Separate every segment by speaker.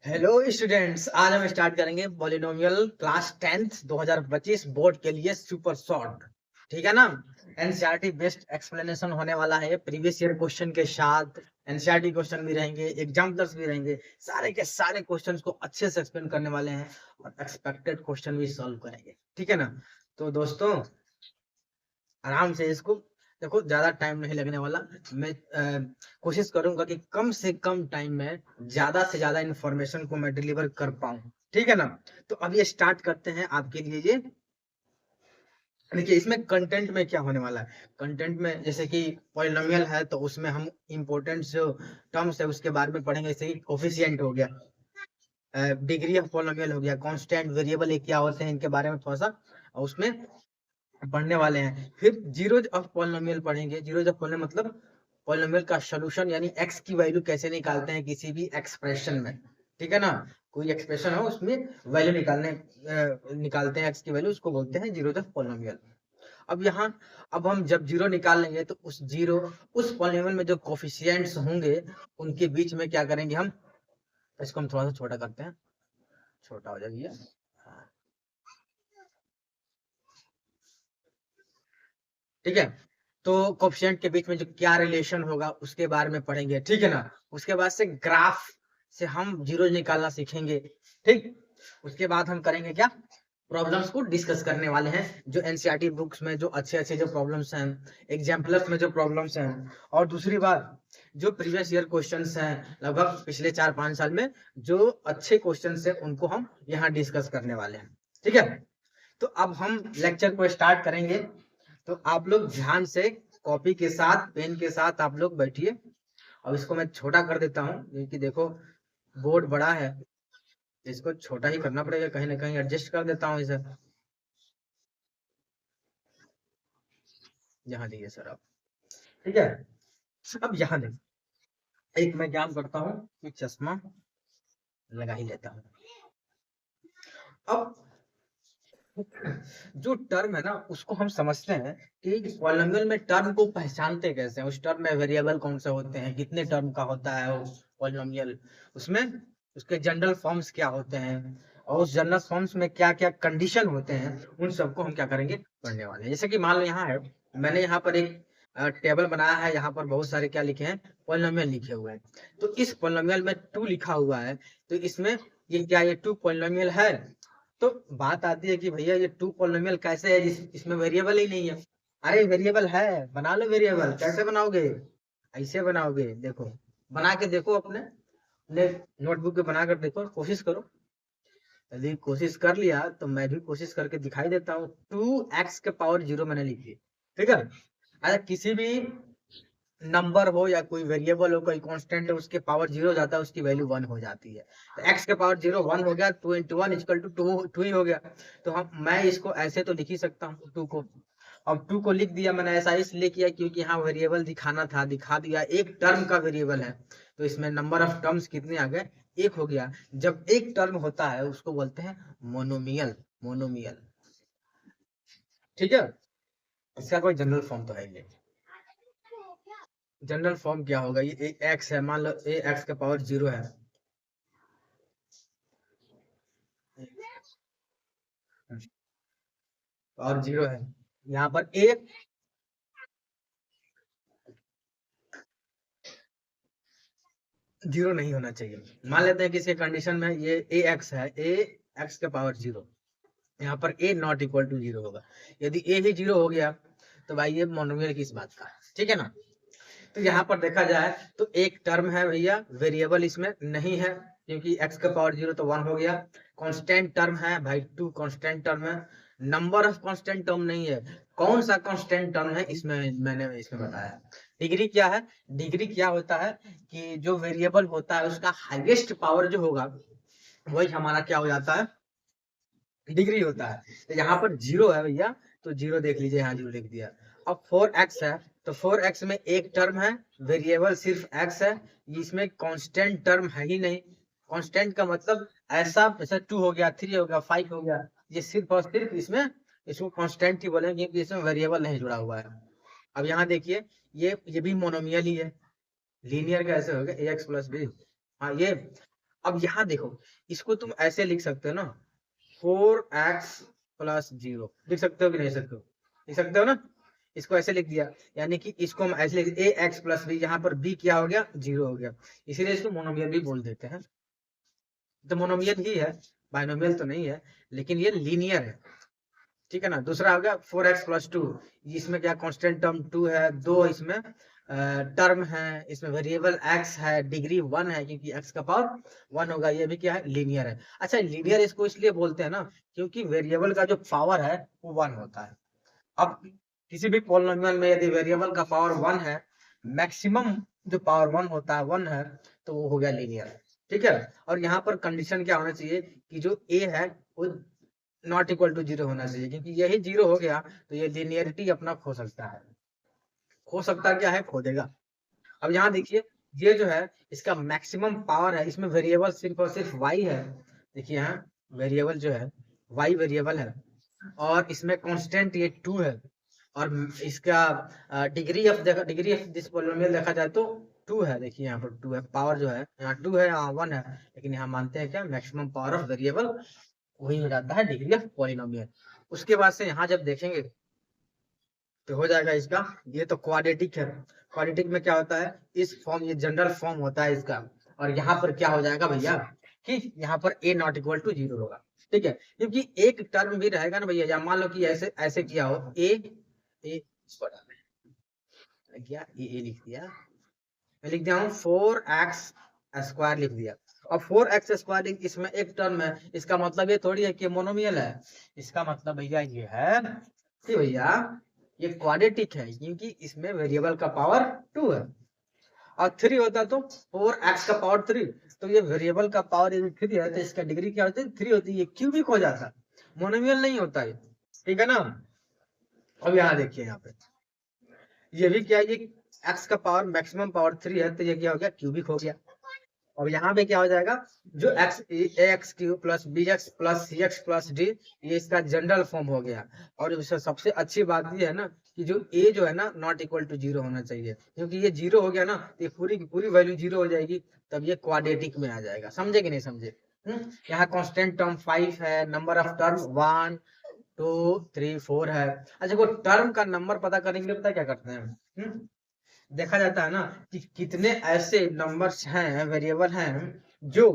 Speaker 1: Hello students, आज हम start करेंगे पॉलिनोमियल क्लास 10th 2025 बोर्ड के लिए सुपर शॉर्ट। ठीक है ना। एनसीईआरटी बेस्ड एक्सप्लेनेशन होने वाला है प्रीवियस ईयर क्वेश्चन के साथ। एनसीईआरटी क्वेश्चन भी रहेंगे, एग्जाम्पल्स भी रहेंगे, सारे के सारे क्वेश्चंस को अच्छे से एक्सप्लेन करने वाले हैं और एक्सपेक्टेड क्वेश्चन भी सॉल्व करेंगे। ठीक है ना। तो दोस्तों आराम से इसको देखो, ज्यादा टाइम नहीं लगने वाला। मैं कोशिश करूंगा कि कम से कम टाइम में ज्यादा से ज्यादा इंफॉर्मेशन को मैं डिलीवर कर पाऊं। ठीक है ना। तो अब ये स्टार्ट करते हैं आपके लिए। ये देखिए, इसमें कंटेंट में क्या होने वाला है। कंटेंट में जैसे कि पॉलिनोमियल है तो उसमें हम इंपॉर्टेंट जो टर्म्स है उसके बारे में पढ़ेंगे। जैसे कि कोफिशिएंट हो गया, डिग्री ऑफ पॉलिनोमियल हो गया, कांस्टेंट वेरिएबल ये क्या होते हैं, इनके बारे में थोड़ा सा उसमें पढ़ने वाले हैं। फिर जीरोज ऑफ पॉलिनोमियल पढ़ेंगे। जीरोज ऑफ पॉलिनोमियल मतलब पॉलिनोमियल का सॉल्यूशन, यानी एक्स की वैल्यू कैसे निकालते हैं किसी भी एक्सप्रेशन में। ठीक है ना। कोई एक्सप्रेशन हो उसमें वैल्यू निकालते हैं एक्स की वैल्यू, उसको बोलते हैं जीरोज ऑफ पॉलिनोमियल। अब हम जब जीरो निकाल लेंगे तो उस पॉलिनोमियल में जो कोफिशिएंट्स होंगे उनके बीच में क्या करेंगे हम, इसको हम थोड़ा सा छोटा करते हैं, छोटा हो जाएगा। ठीक है। तो कोफिशिएंट के बीच में जो क्या रिलेशन होगा उसके बारे में पढ़ेंगे। ठीक है ना। उसके बाद से ग्राफ से हम जीरो निकालना सीखेंगे। ठीक। उसके बाद हम करेंगे क्या, प्रॉब्लम्स को डिस्कस करने वाले हैं, जो एनसीईआरटी बुक्स में जो अच्छे अच्छे जो प्रॉब्लम्स हैं, एग्जाम्पल्स में जो प्रॉब्लम्स हैं, और दूसरी बात जो प्रीवियस ईयर क्वेश्चंस हैं लगभग पिछले 4-5 साल में जो अच्छे क्वेश्चंस हैं उनको हम यहाँ डिस्कस करने वाले हैं। ठीक है। तो अब हम लेक्चर को स्टार्ट करेंगे। तो आप लोग ध्यान से कॉपी के साथ पेन के साथ आप लोग बैठिए। अब इसको मैं छोटा कर देता हूँ क्योंकि देखो बोर्ड बड़ा है, इसको छोटा ही करना पड़ेगा, कहीं ना कहीं एडजस्ट कर देता हूँ इसे। यहाँ देखिए सर आप। ठीक है। अब यहाँ देखिए, एक मैं काम करता हूँ कि चश्मा लगा ही लेता हूँ। अब जो टर्म है ना उसको हम समझते हैं कि पॉलिनोमियल में टर्म को पहचानते कैसे हैं, उस टर्म में वेरिएबल कौन से होते हैं, कितने टर्म का होता है वो पॉलिनोमियल, उसमें उसके जनरल फॉर्म्स क्या होते हैं, और उस जनरल फॉर्म्स में क्या क्या कंडीशन होते हैं, उन सबको हम क्या करेंगे, पढ़ने वाले हैं। जैसे कि मान लो यहाँ है, मैंने यहाँ पर एक टेबल बनाया है, यहाँ पर बहुत सारे क्या लिखे हैं, पॉलिनोमियल लिखे हुए हैं। तो इस पॉलिनोमियल में 2 लिखा हुआ है, तो इसमें ये 2 पॉलिनोमियल है। तो बात आती है कि भैया ये 2 पॉलिनोमियल कैसे है इसमें वेरिएबल ही नहीं है। अरे वेरिएबल है, बना लो वेरिएबल। कैसे बनाओगे, ऐसे बनाओगे, देखो बना के देखो अपने अपने नोटबुक पे बना कर देखो, कोशिश करो। यदि कोशिश कर लिया तो मैं भी कोशिश करके दिखाई देता हूँ। 2x के पावर 0 मैंने लिखी। ठीक है। अगर किसी भी नंबर हो या कोई वेरिएबल हो, कोई कांस्टेंट है, उसके पावर 0 हो जाता है, उसकी वैल्यू 1 हो जाती है। तो x के पावर 0 1 हो गया, 2 into 1 इक्वल टू 2 ही हो गया। तो मैं इसको ऐसे तो लिख ही सकता हूँ 2 को। अब 2 को लिख दिया मैंने, ऐसा इसलिए किया क्योंकि यहाँ वेरिएबल दिखाना था, दिखा दिया। एक टर्म का वेरिएबल है तो इसमें नंबर ऑफ टर्म्स कितने आ गए, 1 हो गया। जब एक टर्म होता है उसको बोलते हैं मोनोमियल। मोनोमियल। ठीक है। इसका कोई जनरल फॉर्म तो है ही। जनरल फॉर्म क्या होगा, ये एक्स है, मान लो ए एक्स का पावर 0 है, पावर 0 है। यहाँ पर ए 0 नहीं होना चाहिए। मान लेते हैं कि इसके कंडीशन में ये ए एक्स है, ए एक्स का पावर 0, यहाँ पर ए नॉट इक्वल टू 0 होगा। यदि ए ही 0 हो गया तो भाई ये मोनोमियल किस बात का। ठीक है ना। तो यहाँ पर देखा जाए तो एक टर्म है भैया, वेरिएबल इसमें नहीं है क्योंकि x का पावर 0 तो 1 हो गया। कांस्टेंट टर्म है भाई, 2 कांस्टेंट टर्म है। नंबर ऑफ कांस्टेंट टर्म नहीं है। कौन सा कांस्टेंट टर्म है इसमें मैंने इसमें बताया। डिग्री क्या है, डिग्री क्या होता है कि जो वेरिएबल होता है उसका हाईएस्ट पावर जो होगा वही हमारा क्या हो जाता है, डिग्री होता है। तो यहाँ पर 0 है भैया, तो 0 देख लीजिए, यहाँ 0 लिख दिया। अब 4x है तो 4x में एक टर्म है, वेरिएबल सिर्फ x है, इसमें कांस्टेंट टर्म है ही नहीं। कांस्टेंट का मतलब ऐसा, जैसे 2 हो गया, 3 हो गया, 5 हो गया, ये सिर्फ और सिर्फ इसमें इसको कांस्टेंट ही बोलेंगे क्योंकि इसमें वेरिएबल नहीं जुड़ा हुआ है। अब यहाँ देखिए, ये भी मोनोमियल ही है। लीनियर कैसे हो गया, ax प्लस बी। हाँ ये। अब यहाँ देखो, इसको तुम ऐसे लिख सकते हो ना, 4x+0 लिख सकते हो कि नहीं सकते हो? लिख सकते हो ना? इसको ऐसे लिख दिया, यानी कि इसको हम ऐसे लिख ax+b, यहाँ पर b क्या हो गया, 0 हो गया, इसीलिए इसको मोनोमियल भी बोल देते हैं। तो मोनोमियल ही है, बाइनोमियल तो नहीं है, लेकिन ये लीनियर है, ठीक है ना। दूसरा हो गया 4x+2, इसमें क्या कांस्टेंट टर्म 2 है, दो इसमें टर्म है, इसमें वेरिएबल x है, डिग्री 1 है, क्योंकि x का पावर 1 होगा, ये भी क्या है, लीनियर है। अच्छा, लीनियर इसको इसलिए बोलते हैं ना, क्योंकि वेरिएबल का जो पावर है वो 1 होता है। अब किसी भी पॉलिनोमियल में यदि वेरिएबल का पावर 1 है, मैक्सिमम जो पावर 1 होता है 1 है, तो वो हो गया लीनियर, ठीक है। और यहाँ पर कंडीशन क्या होना चाहिए कि जो a है वो नॉट इक्वल टू 0 होना चाहिए, क्योंकि यही 0 हो गया तो ये लीनियरिटी अपना खो सकता है। खो सकता क्या है, खो देगा। अब यहाँ देखिए, ये जो है इसका मैक्सिमम पावर है, इसमें वेरिएबल सिर्फ और सिर्फ y है। देखिए यहाँ वेरिएबल जो है y वेरिएबल है, और इसमें कांस्टेंट ये 2 है, और इसका डिग्री ऑफ दिस पॉलिनोमियल देखा जाए तो 2 है। देखिए यहाँ पर 2 है, पावर जो है यहाँ 2 है, यहाँ 1 है, लेकिन यहाँ मानते हैं क्या, मैक्सिमम पावर ऑफ वेरिएबल वही हो जाता है डिग्री ऑफ पॉलिनोमियल। उसके बाद से यहाँ जब देखेंगे तो हो जाएगा इसका, ये तो क्वाड्रेटिक है। क्वाड्रेटिक में क्या होता है, इस फॉर्म, ये जनरल फॉर्म होता है इसका, और यहाँ पर क्या हो जाएगा भैया कि यहाँ पर a नॉट इक्वल टू 0 होगा, ठीक है। क्योंकि एक टर्म भी रहेगा ना भैया, या मान लो कि ऐसे ऐसे किया हो, a क्या a लिख दिया, मैं लिख दिया हूँ 4x² लिख दिया। अब 4x² इसमें एक टर्म है, इसका मतलब ये थोड़ी है कि मोनोमियल है, इसका मतलब भैया ये है कि भैया ये क्वाड्रेटिक है, क्योंकि इसमें वेरिएबल का पावर 2 है। और 3 होता तो 4x का पावर 3, तो ये वेरिएबल का पावर यदि 3 है तो इसका डिग्री क्या होती है, 3 होती है, ये क्यूबिक हो जाता, मोनोमियल नहीं होता है, ठीक है ना। अब यहाँ देखिए, यहाँ पे ये भी क्या है, ये x का पावर मैक्सिमम पावर 3 है, तो ये क्या हो गया, क्यूबिक हो गया। और यहाँ पे क्या हो जाएगा, जो ax³ + bx + cx + d, ये इसका जनरल फॉर्म हो गया। और इससे सबसे अच्छी बात ये है ना कि जो a जो है ना नॉट इक्वल टू 0 होना चाहिए, क्योंकि ये 0 हो गया ना तो ये पूरी की पूरी वैल्यू 0 हो जाएगी, तब ये क्वाड्रेटिक में आ जाएगा। समझे कि नहीं समझे? यहाँ कांस्टेंट टर्म 5 है, नंबर ऑफ टर्म 1 2 3 4 है। अच्छा, वो टर्म का नंबर पता करेंगे, पता क्या करते हैं, देखा जाता है ना कि कितने ऐसे नंबर्स हैं, वेरिएबल हैं, जो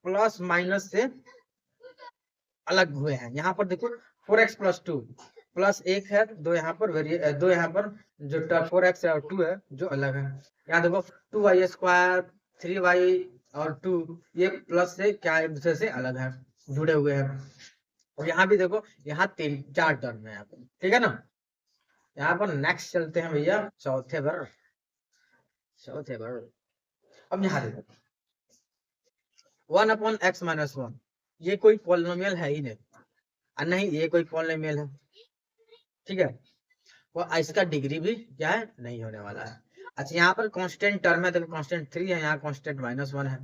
Speaker 1: प्लस माइनस से अलग हुए हैं। यहाँ पर देखो 4x+2 प्लस 1 है, दो यहाँ पर दो यहाँ पर जो 4x है और 2 है जो अलग है। यहाँ देखो 2y², 3y और 2, ये प्लस से क्या एक दूसरे से अलग है, जुड़े हुए हैं। और यहाँ भी देखो, यहाँ 4 टर्म है यहाँ पे, ठीक है ना। यहाँ पर नेक्स्ट चलते हैं भैया चौथे पर। अब यहाँ देखो 1/x-1, ये कोई पॉलिनोमियल है ही नहीं, नहीं ये कोई पॉलिनोमियल है, ठीक है। वो इसका डिग्री भी क्या है, नहीं होने वाला है। अच्छा, यहाँ पर कांस्टेंट टर्म है, तो कांस्टेंट 3 है, यहाँ कांस्टेंट -1 है।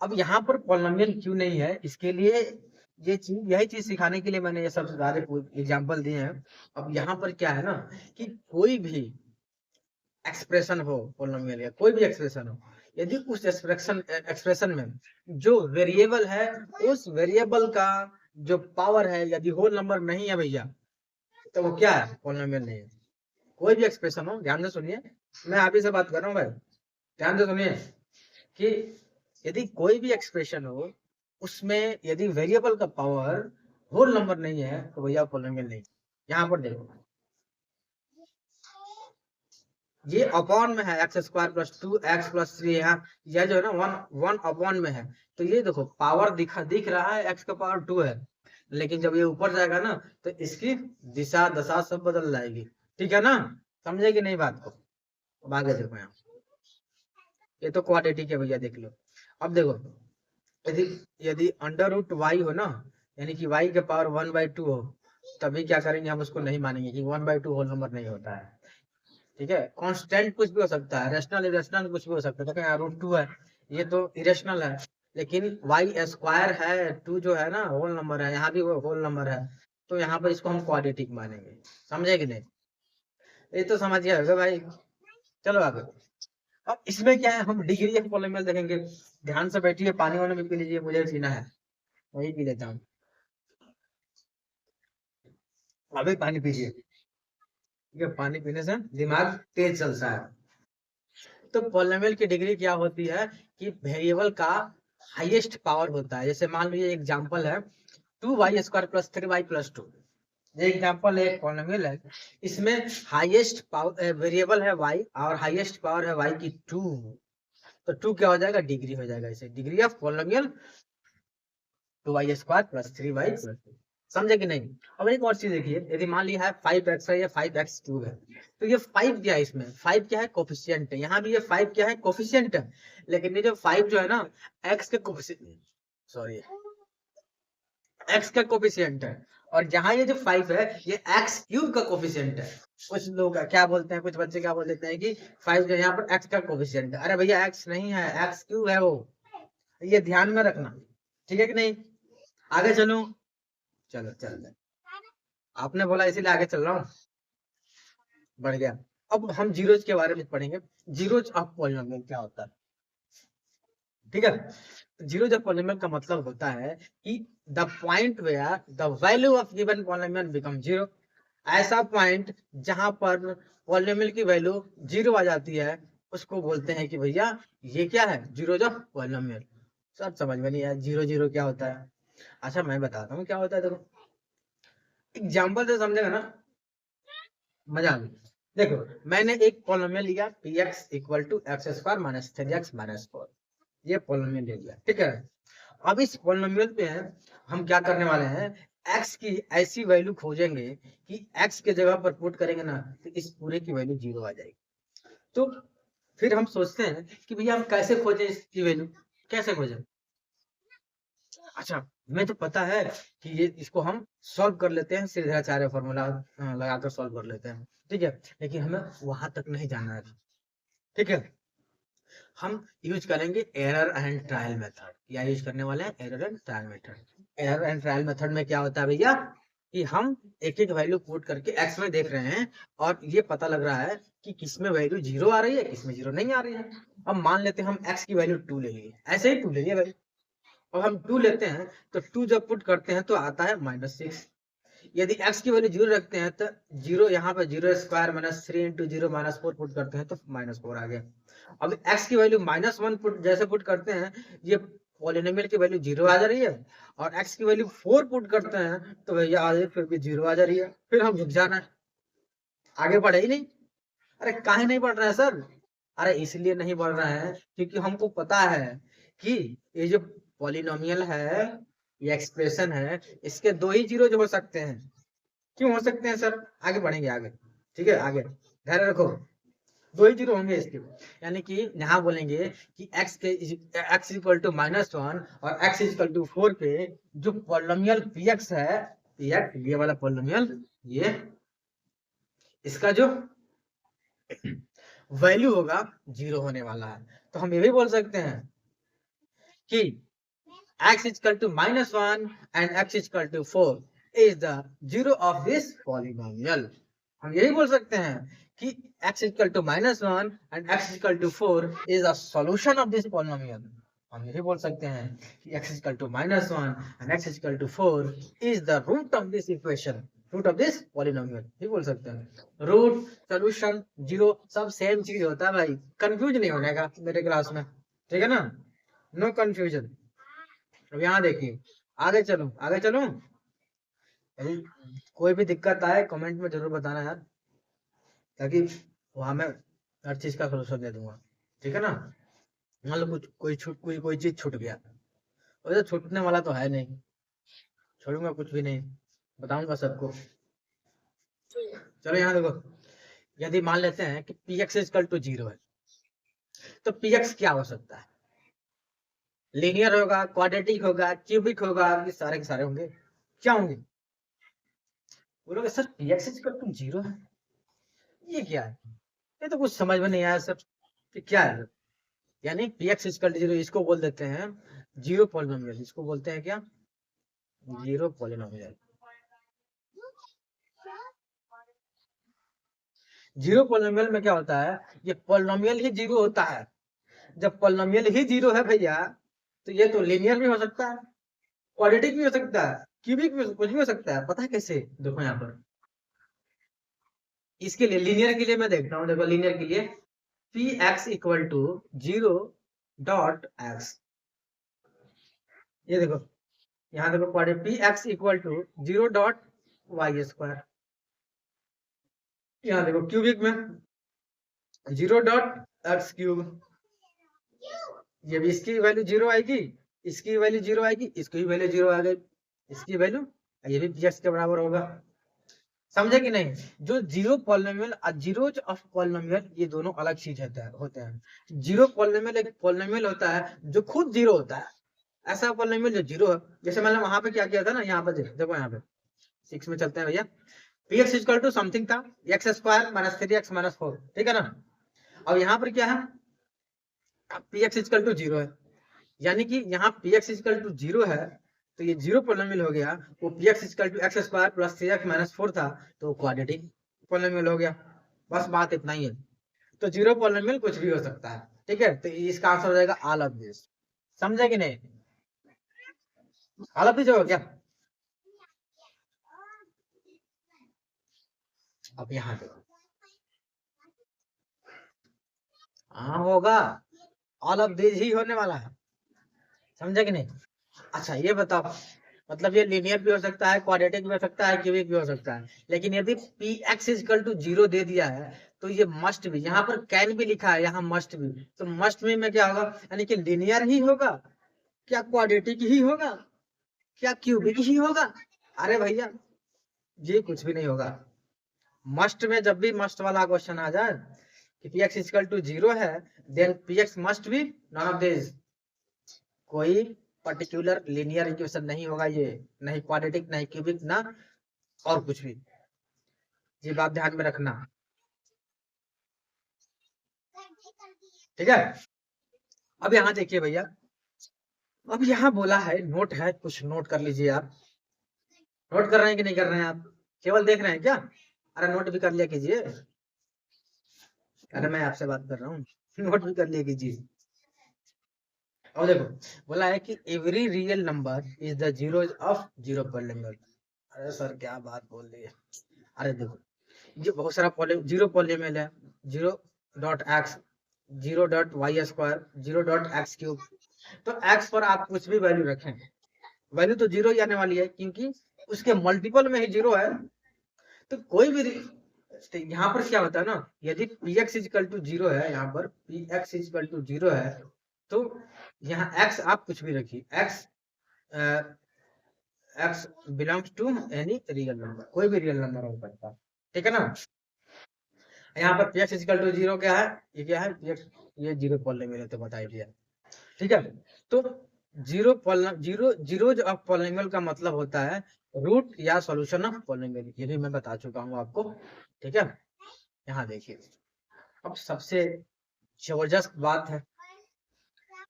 Speaker 1: अब यहाँ पर पॉलिनोमियल क्यों नहीं है, इसके लिए यही चीज सिखाने के लिए मैंने ये सब सारे एग्जांपल दिए हैं। अब यहाँ पर क्या है ना कि कोई भी एक्सप्रेशन हो, पॉलिनोमियल या कोई भी एक्सप्रेशन हो, यदि उस एक्सप्रेशन में जो वेरिएबल है, उस वेरिएबल का जो पावर है यदि होल नंबर नहीं है भैया, तो वो क्या है, पॉलिनोमियल नहीं है। कोई भी एक्सप्रेशन हो, ध्यान से सुनिए, मैं आप ही से बात कर रहा हूँ भाई, ध्यान से सुनिए कि यदि कोई भी एक्सप्रेशन हो, उसमें यदि वेरिएबल का पावर होल नंबर नहीं है, तो भैया पॉलिनोमियल नहीं। यहाँ पर देखो, ये अपॉन में है, x² + 2x + 3, यहाँ यह जो है ना 1 अपॉन में है, तो ये देखो पावर दिख रहा है, x का पावर 2 है, लेकिन जब ये ऊपर जाएगा ना तो इसकी दिशा दशा सब बदल जाएगी, ठीक है ना। समझे कि नहीं बात को? अब आगे देखो, यहाँ ये तो क्वाड्रेटिक है भैया, देख लो। अब देखो, यदि यदि √y हो ना, यानी कि y के पावर 1/2 हो, तभी क्या करेंगे, हम उसको नहीं मानेंगे कि 1/2 होल नंबर नहीं होता है, ठीक है। कांस्टेंट कुछ भी हो सकता है, रेशनल इरेशनल कुछ भी हो सकता है, देखो यहाँ √2 है, ये तो इरेशनल है, लेकिन y² है, 2 जो है ना होल नंबर है, यहाँ भी वो होल नंबर है, तो यहाँ पर इसको हम क्वाड्रेटिक मानेंगे। समझे कि नहीं? ये तो समझ गया होगा भाई। चलो आगे, अब इसमें क्या है, हम डिग्री ऑफ पॉलिनोमियल देखेंगे। ध्यान से बैठिए, पानी वानी भी पी लीजिए, मुझे पीना है, वही पी लेता हूँ। अभी पानी पीजिए, ठीक है, पानी पीने से दिमाग तेज चलता है। तो पॉलिनोमियल की डिग्री क्या होती है कि वेरिएबल का हाईएस्ट पावर होता है। जैसे मान लीजिए एग्जांपल है 2y² + 3y+2, ये एग्जांपल है, पॉलिनोमियल है, इसमें हाईएस्ट पावर वेरिएबल है y और हाईएस्ट पावर है y की 2, तो 2 क्या हो जाएगा, डिग्री हो जाएगा। इसे degree of polynomial 2y² + 3y+2, समझे कि नहीं। अब एक और चीज देखिए, यदि मान लिया है 5x है या 5x³ है, तो ये 5 क्या है, इसमें 5 क्या है, कोफिशिएंट है। यहाँ भी ये 5 क्या है, कोफिशिएंट है। लेकिन ये जो 5 जो है ना, x के कोफिशिएंट, सॉरी, x का कोफिशिएंट है, और जहां ये जो 5 है ये x³ का कोफिशिएंट है। कुछ लोग क्या बोलते हैं, कुछ बच्चे क्या बोल देते हैं कि 5 जो यहाँ पर x का कोफिशिएंट है। अरे भैया x नहीं है, x³ है वो, ये ध्यान में रखना, ठीक है कि नहीं। आगे चलो, चलो चल रहे, आपने बोला इसीलिए आगे चल रहा हूँ, बढ़ गया। अब हम जीरोज के बारे में पढ़ेंगे, जीरोज ऑफ पॉलिनोमियल क्या होता है, ठीक है। जीरोज ऑफ पॉलिनोमियल का मतलब होता है कि the point where the value of given polynomial become zero, ऐसा पॉइंट जहां पर पॉलिनोमियल की वैल्यू जीरो आ जाती है, उसको बोलते हैं कि भैया ये क्या है, जीरोज ऑफ पॉलिनोमियल। सब समझ में नहीं आया जीरो जीरो क्या होता है। अच्छा मैं बताता हूँ क्या होता है, देखो एग्जाम्पल से समझेगा ना, मजा आ गई। देखो मैंने एक पॉलिनोमियल लिया px = x² - 3x - 4, ये पॉलिनोमियल ले लिया, ठीक है। अब इस पॉलिनोमियल पे हम क्या करने वाले हैं, x की ऐसी वैल्यू खोजेंगे कि x के जगह पर पुट करेंगे ना, तो इस पूरे की वैल्यू जीरो आ जाएगी। तो फिर हम सोचते हैं कि भैया हम कैसे खोजें इसकी वैल्यू, कैसे खोजें। अच्छा हमें तो पता है कि ये इसको हम सॉल्व कर लेते हैं, सीधाचार्य फॉर्मूला लगाकर सॉल्व कर लेते हैं, ठीक है। लेकिन हमें वहां तक नहीं जाना है, ठीक है। हम यूज करेंगे एरर एंड ट्रायल मेथड। क्या यूज करने वाले हैं, error and trial method. Error and trial method में क्या होता है भैया कि हम एक एक वैल्यू पुट करके एक्स में देख रहे हैं, और ये पता लग रहा है कि किस में वैल्यू जीरो आ रही है, किस में जीरो नहीं आ रही है। अब मान लेते हैं हम एक्स की वैल्यू 2 ले लिए, ऐसे ही 2 ले लिए भाई, और हम 2 लेते हैं तो 2 जब पुट करते हैं तो आता है -6। यदि x की वैल्यू 0 रखते हैं तो 0 यहाँ पे 0² - 3 × 0 - 4 पुट करते हैं तो -4 आ गया। अब x की वैल्यू -1 पुट जैसे पुट करते हैं, ये पॉलिनोमियल की वैल्यू 0 आ जा रही है, और x की वैल्यू 4 पुट करते हैं तो भैया आगे फिर भी 0 आ जा रही है। फिर हम रुक जाना है, आगे बढ़े ही नहीं। अरे काहे नहीं बढ़ रहा है सर, अरे इसलिए नहीं बढ़ रहा है क्योंकि हमको पता है कि ये जो पॉलिनोमियल है, ये एक्सप्रेशन है, इसके 2 ही जीरो जो हो सकते हैं। क्यों हो सकते हैं सर, आगे बढ़ेंगे आगे, ठीक है, आगे धैर्य रखो। 2 ही जीरो होंगे इसके, यानी कि यहाँ बोलेंगे कि x = -1 और x = 4 पे जो पॉलिनोमियल px है, px ये वाला पॉलिनोमियल, ये इसका जो वैल्यू होगा जीरो होने वाला है। तो हम ये भी बोल सकते हैं कि x = -1 and x = 4 is the zero of this polynomial। हम यही बोल सकते हैं कि x = -1 and x = 4 is a solution of this polynomial। हम यही बोल सकते हैं कि x = -1 and x = 4 is the root of this equation, root of this polynomial, ये बोल सकते हैं। रूट, सोल्यूशन, जीरो सब सेम चीज होता है भाई, कंफ्यूज नहीं होने का मेरे क्लास में, ठीक है ना, नो कंफ्यूजन। अब यहाँ देखिए, आगे चलो आगे चलो, कोई भी दिक्कत आए कमेंट में जरूर बताना यार, ताकि वहां मैं हर चीज का सोल्यूशन दे दूंगा, ठीक है ना। मान लो कुछ कोई चीज छूट गया, वैसे छूटने वाला तो है नहीं, छोड़ूंगा कुछ भी नहीं, बताऊंगा सबको। चलो यहाँ देखो, यदि मान लेते हैं कि px = 0 है, तो px क्या हो सकता है, लीनियर होगा, क्वाड्रेटिक होगा, क्यूबिक होगा, ये सारे के सारे होंगे, क्या होंगे। बोलोगे सर px = 0 है, ये क्या है, ये तो कुछ समझ में नहीं आया सर, कि क्या है। यानी px = 0 इसको बोल देते हैं जीरो पॉलिनोमियल, इसको बोलते हैं क्या, जीरो पॉलिनोमियल। जीरो पॉलिनोमियल में क्या होता है, ये पॉलिनोमियल ही जीरो होता है। जब पॉलिनोमियल ही जीरो है भैया, तो ये तो लीनियर भी हो सकता है, क्वाड्रेटिक भी हो सकता है, क्यूबिक भी, कुछ भी हो सकता है। पता है कैसे? देखो यहाँ पर, इसके लिए लीनियर के लिए मैं देखता हूँ, देखो लीनियर के लिए p x equal to zero dot x, ये देखो यहाँ देखो quadratic p x equal to zero dot y square, यहाँ देखो क्यूबिक में जीरो डॉट एक्स क्यूब, ये भी इसकी वैल्यू जीरो आएगी, इसकी वैल्यू जीरो आएगी, इसकी वैल्यू जीरो आ गई, इसकी वैल्यू, ये भी पी एक्स के बराबर होगा। समझे कि नहीं? जो जीरो पॉलिनोमियल और जीरोज ऑफ पॉलिनोमियल ये दोनों अलग चीज होते हैं। जीरो पॉलिनोमियल एक पॉलिनोमियल होता है जो खुद जीरो होता है, ऐसा पॉलिनोमियल जो जीरो है। जैसे मैंने वहां पे क्या किया था ना, यहाँ पे देखो, यहाँ पे 6 में चलते हैं भैया, P x equal to something था, X square minus 3x minus 4, ठीक है ना। अब यहाँ पर क्या है, P x equal to zero है, यानी कि यहाँ P x equal to zero है, तो ये जीरो पॉलिनोमियल हो गया। वो P x equal to x square plus 3x minus 4 था, तो क्वाड्रेटिक पॉलिनोमियल हो गया। बस बात इतना ही है। तो जीरो पॉलिनोमियल कुछ भी हो सकता है, ठीक है। तो इसका आंसर हो जाएगा ऑल ऑफ दिस। समझे कि नहीं? ऑल ऑफ दिस होगा क्या? अब यहाँ देखो, हाँ होगा, ऑल ऑफ दिस ही होने वाला है। समझे कि नहीं? अच्छा ये बताओ, मतलब ये लीनियर भी हो सकता है, क्वाड्रेटिक भी हो सकता है, क्यूबिक भी हो सकता है, लेकिन यदि P x equal to zero दे दिया है, तो ये मस्ट भी, यहाँ पर कैन भी लिखा है, यहाँ मस्ट भी, तो मस्ट भी में क्या होगा, यानी कि लीनियर ही होगा, क्या क्वाड्रेटिक ही होगा, क्या क्यूबिक ही होगा? अरे भैया ये कुछ भी नहीं होगा। मस्ट में जब भी मस्ट वाला क्वेश्चन आ जाए कि P x equal to zero है, then P X must be none of this, कोई पर्टिकुलर लीनियर इक्वेशन नहीं होगा ये, नहीं क्वाड्रेटिक, नहीं क्यूबिक, ना और कुछ भी। ये बात ध्यान में रखना, ठीक है। अब यहाँ देखिए भैया, अब यहाँ बोला है नोट है, कुछ नोट कर लीजिए आप। नोट कर रहे हैं कि नहीं कर रहे हैं आप? केवल देख रहे हैं क्या? अरे नोट भी कर लिया कीजिए, अरे मैं आपसे बात कर रहा हूँ, नोट भी कर लिया कीजिए। और देखो बोला है कि every real number is the zero of zero polynomial. अरे सर क्या बात बोल रही है? अरे देखो ये बहुत सारा जीरो पॉलिनोमियल है, zero dot x, zero dot y square, zero dot x cube. तो एक्स पर आप कुछ भी वैल्यू रखें, वैल्यू तो जीरो ही आने वाली है, क्योंकि उसके मल्टीपल में ही जीरो है। तो कोई भी तो यहाँ पर क्या होता है ना, यदि P x equal to zero है, यहाँ पर p x equal to zero है, तो यहाँ एक्स आप कुछ भी रखिए, x x belongs to any real number, कोई भी रियल नंबर हो सकता है, ठीक है ना। यहाँ पर p x equal to zero क्या है, ये क्या है, पी एक्स, ये जीरो पॉलिनोमियल तो बता ही दिया, ठीक है। तो जीरो ऑफ पॉलिनोमियल का मतलब होता है रूट या सॉल्यूशन ऑफ पॉलिनोमियल, ये भी मैं बता चुका हूँ आपको, ठीक है। यहाँ देखिए, अब सबसे जबरदस्त बात है,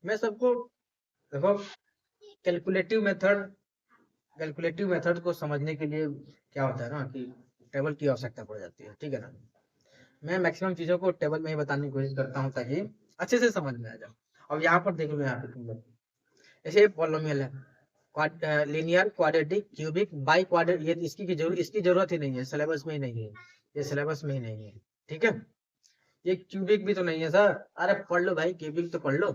Speaker 1: मैं सबको देखो, कैलकुलेटिव मेथड को समझने के लिए क्या होता है ना कि टेबल की आवश्यकता पड़ जाती है, ठीक है ना। मैं मैक्सिमम चीजों को टेबल में ही बताने की कोशिश करता हूँ ताकि अच्छे से समझ में आ जाए। अब यहाँ पर देख लो, यहाँ पे तुम लोग, ऐसे पॉलिनोमियल है, linear, quadratic, cubic, biquadrate, ये इसकी जरूरत ही नहीं है, सिलेबस में ही नहीं है, ये सिलेबस में ही नहीं है, ठीक है। ये क्यूबिक भी तो नहीं है सर, अरे पढ़ लो भाई, क्यूबिक तो पढ़ लो।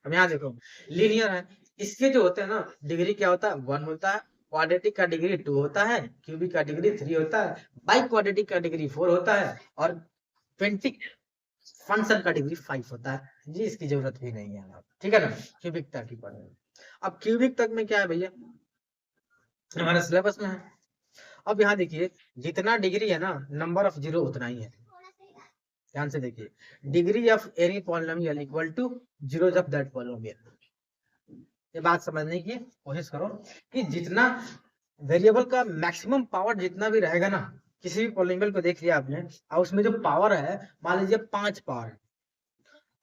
Speaker 1: अब यहाँ देखो, लीनियर है, इसके जो होते हैं ना डिग्री क्या होता है, 1 होता है, क्वाड्रेटिक का डिग्री 2 होता है, क्यूबिक का डिग्री 3 होता है, बाई क्वाड्रेटिक का डिग्री 4 होता है, और 20 फंक्शन का डिग्री 5 होता है जी, इसकी जरूरत भी नहीं है, ठीक है ना। क्यूबिक तक ही पढ़े। अब क्यूबिक तक में क्या है भैया, हमारे सिलेबस में है। अब यहाँ देखिए, जितना डिग्री है ना, नंबर ऑफ जीरो उतना ही है। ध्यान से देखिए, degree of any polynomial equal two zeros of that polynomial. ये बात समझने की कोशिश करो कि जितना वेरिएबल का मैक्सिमम पावर जितना भी रहेगा ना, किसी भी पॉलिनोमियल को देख लिया आपने, और उसमें जो पावर है, मान लीजिए 5 पावर,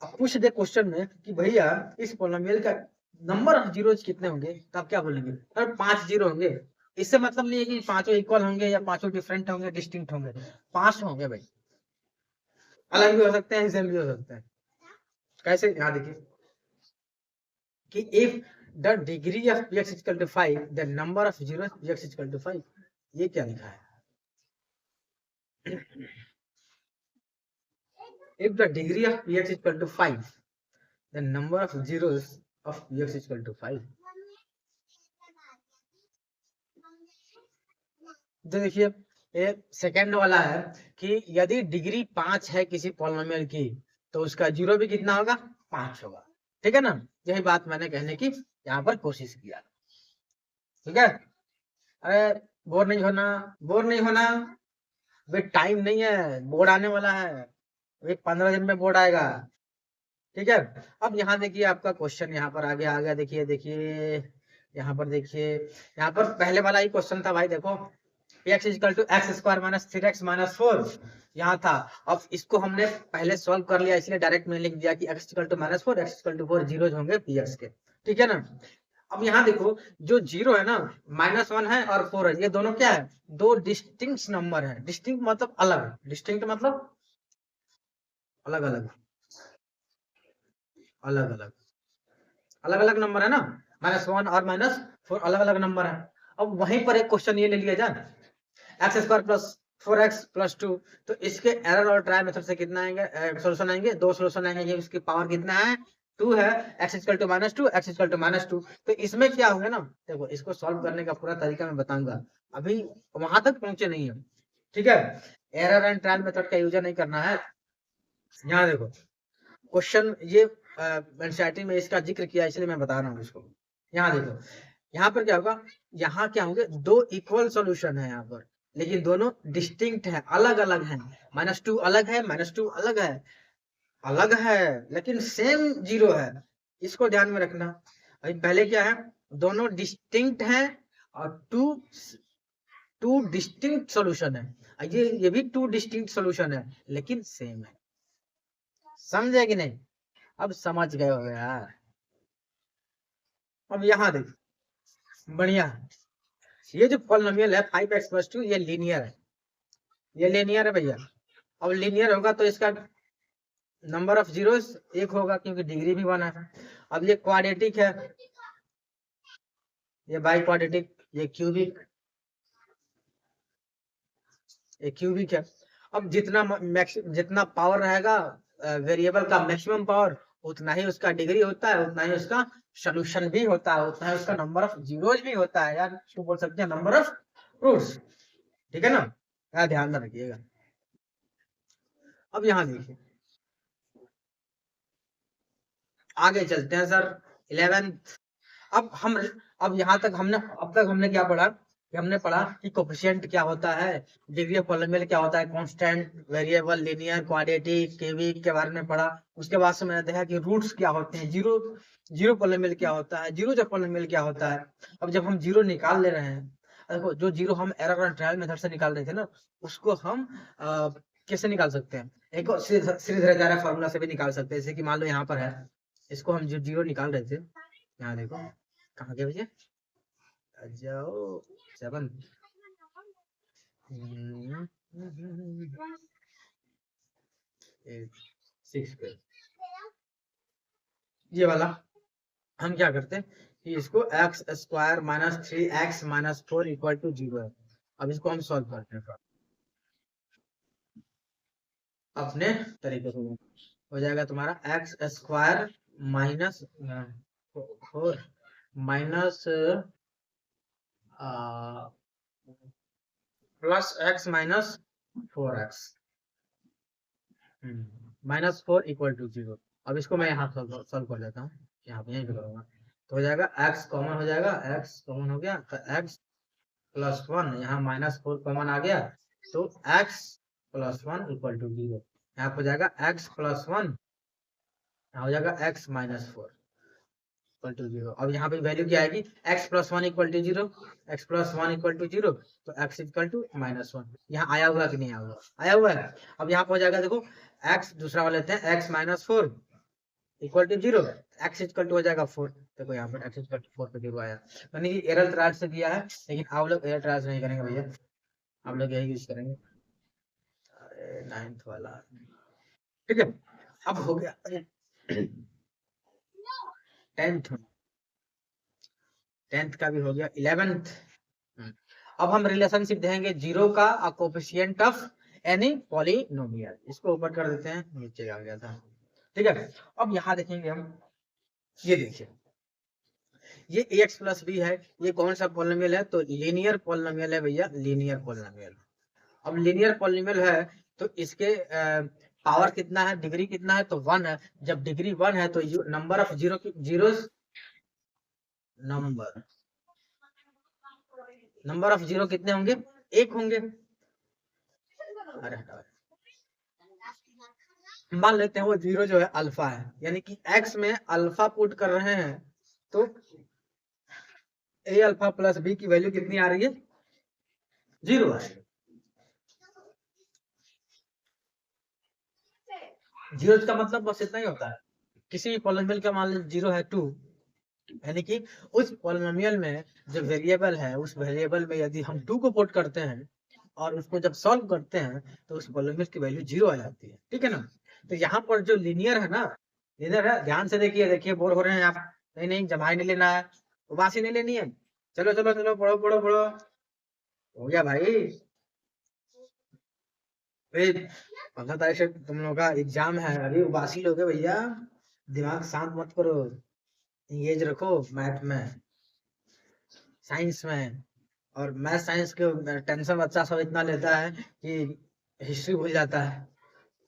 Speaker 1: अब पूछ दे क्वेश्चन में कि भैया इस पॉलिनोमियल का नंबर ऑफ जीरोज कितने होंगे, तो आप क्या बोलेंगे, सर 5 जीरो होंगे। इससे मतलब नहीं है कि पांचों इक्वल होंगे या पांचों डिफरेंट होंगे, डिस्टिंक्ट होंगे, 5 होंगे भाई। अलग भी हो सकते हैं, सेम भी हो सकते हैं। कैसे, यहाँ देखिए कि if the degree of px equal to 5 the number of zero px equal to 5, ये क्या लिखा है? if the degree of px equal to 5 the number of zeros of px equal to 5। तो देखिए ये सेकंड वाला है कि यदि डिग्री 5 है किसी पॉलिनोमियल की तो उसका जीरो भी कितना होगा? 5 होगा। ठीक है ना? यही बात मैंने कहने की यहाँ पर कोशिश किया। ठीक है? अरे बोर नहीं होना, बोर नहीं होना, वे टाइम नहीं है, बोर्ड आने वाला है, वे 15 दिन में बोर्ड आएगा। ठीक है? अब यहाँ देखिए आपका क्वेश्चन यहाँ पर आगे आ गया। देखिए देखिए यहाँ पर देखिए, यहाँ पर पहले वाला ही क्वेश्चन था भाई। देखो x equal to x square minus 3x minus 4 यहाँ था। अब इसको हमने पहले सॉल्व कर लिया, इसलिए डायरेक्ट मैंने लिख दिया कि x equal to minus 4, x equal to 4 zero होंगे px के। ठीक है ना? अब यहाँ देखो जो जीरो है ना, -1 है और 4 है, ये दोनों क्या है? दो डिस्टिंक्ट नंबर है। डिस्टिंक्ट मतलब अलग, डिस्टिंक्ट मतलब अलग अलग, अलग अलग, अलग अलग नंबर है ना। -1 और -4 अलग अलग नंबर है। अब वहीं पर एक क्वेश्चन ये ले लिया जाए, x square plus 4x plus 2, तो इसके एरर और ट्रायल मेथड से कितना आएंगे सोल्यूशन आएंगे? दो सोल्यूशन आएंगे। ये इसकी पावर कितना है? 2 है। x equal to -2, x equal to -2। तो इसमें क्या होगा ना, देखो इसको सॉल्व करने का पूरा तरीका मैं बताऊंगा, अभी वहां तक पहुंचे नहीं है। ठीक है? एरर एंड ट्रायल मेथड का यूज नहीं करना है। यहाँ देखो क्वेश्चन ये एनसीईआरटी में इसका जिक्र किया, इसलिए मैं बता रहा हूँ इसको। यहाँ देखो यहाँ पर क्या होगा, यहाँ क्या होंगे? दो इक्वल सॉल्यूशन है यहाँ पर, लेकिन दोनों डिस्टिंक्ट है, अलग अलग है। -2 अलग है, -2 अलग है, अलग है, लेकिन सेम जीरो है। इसको ध्यान में रखना। अभी पहले क्या है, दोनों डिस्टिंक्ट है और टू डिस्टिंक्ट सॉल्यूशन है। ये भी टू डिस्टिंक्ट सॉल्यूशन है लेकिन सेम है। समझे कि नहीं? अब समझ गए हो यार। अब यहाँ देख, बढ़िया, ये जो पॉलिनोमियल है 5x प्लस 2, ये लीनियर है, ये लीनियर है भैया। अब लीनियर होगा तो इसका नंबर ऑफ जीरोस 1 होगा, क्योंकि डिग्री भी 1 है। अब ये क्वाड्रेटिक है, ये बाई क्वाड्रेटिक, ये क्यूबिक, ये क्यूबिक है। अब जितना पावर रहेगा वेरिएबल का मैक्सिमम पावर, उतना ही उसका डिग्री होता है, उतना ही उसका सोल्यूशन भी होता है, उतना ही उसका नंबर ऑफ जीरोज भी होता है, यार इसको बोल सकते हैं नंबर ऑफ रूट्स। ठीक है ना? यार ध्यान में रखिएगा। अब यहाँ देखिए आगे चलते हैं सर 11th। अब यहाँ तक हमने, अब तक हमने क्या पढ़ा कि हमने पढ़ा कि कोफिशिएंट क्या होता है, डिग्री ऑफ पॉलिनोमियल क्या होता है, constant, variable, linear, quadratic, cubic के बारे में पढ़ा। उसके बाद से मैंने देखा कि रूट्स क्या होते हैं, जीरो जीरो पॉलिनोमियल क्या होता है, जीरो जब पॉलिनोमियल क्या होता है। अब जब हम जीरो निकाल ले रहे हैं, देखो जो जीरो हम एरर और ट्रायल मेथड से निकाल रहे थे ना, उसको हम कैसे निकाल सकते हैं? एक सीधे फॉर्मूला से भी निकाल सकते हैं। जैसे कि मान लो यहाँ पर है, इसको हम जो जीरो निकाल रहे थे, यहाँ देखो कहाँ गए भैया, जाओ 7 6 पे, ये वाला हम क्या करते हैं कि इसको x square minus 3x minus 4 equal to 0 है। अब इसको हम सॉल्व करते हैं अपने तरीके से। हो जाएगा तुम्हारा x square minus 4 minus plus x minus 4x -4 equal to 0। अब इसको मैं यहाँ सॉल्व कर लेता हूँ, यहाँ पे यहीं पे करूंगा। तो हो जाएगा x कॉमन हो जाएगा, x कॉमन हो गया तो x प्लस 1, यहाँ -4 कॉमन आ गया तो x प्लस 1 इक्वल टू 0। यहाँ हो जाएगा x प्लस 1, यहाँ हो जाएगा x माइनस 4 इक्वल टू 0। अब यहाँ पे वैल्यू क्या आएगी? x plus 1 equal to 0, x plus 1 equal to 0, तो x इक्वल टू -1। यहाँ आया हुआ कि नहीं आया हुआ? आया हुआ है। अब यहाँ पे हो जाएगा, देखो x दूसरा वाला लेते हैं, x minus 4 equal to 0, x equal to हो जाएगा 4। देखो यहाँ पर x इक्वल टू 4 पे 0 आया, यानी कि एरर ट्रायल से दिया है, लेकिन आप लोग एरर ट्रायल नहीं करेंगे भैया, आप लोग यही यूज करेंगे। 9th वाला ठीक है, अब हो गया 10th, 10th का भी हो गया, 11th। अब हम रिलेशनशिप देंगे जीरो का कोफिशिएंट ऑफ एनी पॉलिनोमियल, इसको ऊपर कर देते हैं, नीचे आ गया था। ठीक है, अब यहाँ देखेंगे हम, ये देखिए ये ax प्लस बी है, ये कौन सा पॉलिनोमियल है, तो लीनियर पॉलिनोमियल है भैया, लीनियर पॉलिनोमियल। अब लीनियर पॉलिनोमियल है तो इसके पावर कितना है, डिग्री कितना है, तो 1 है। जब डिग्री 1 है तो number of zeros, number of zero कितने होंगे, 1 होंगे। अरे मान लेते हैं वो जीरो जो है अल्फा है, यानी कि एक्स में अल्फा पुट कर रहे हैं, तो ए अल्फा प्लस बी की वैल्यू कितनी आ रही है, 0 आ रही है। जीरो का मतलब बस इतना ही होता है, किसी भी पॉलिनोमियल का मान लीजिए 0 है 2, यानी कि उस पॉलिनोमियल में जो वेरिएबल है, उस वेरिएबल में यदि हम 2 को पुट करते हैं और उसको जब सॉल्व करते हैं तो उस पॉलिनोमियल की वैल्यू 0 आ जाती है। ठीक है ना, तो यहाँ पर जो लीनियर है ना, लीनियर है, ध्यान से देखिए, देखिए बोर हो रहे हैं आप, नहीं नहीं जमाई नहीं लेना है, उबासी नहीं लेनी है, चलो चलो चलो पढ़ो पढ़ो पढ़ो, हो गया भाई। 15 तारीख से तुम लोग का एग्जाम है, अभी उबासी लोगे भैया, दिमाग शांत मत करो, इंगेज रखो मैथ में, साइंस में। और मैथ साइंस के टेंशन बच्चा सब इतना लेता है कि हिस्ट्री भूल जाता है,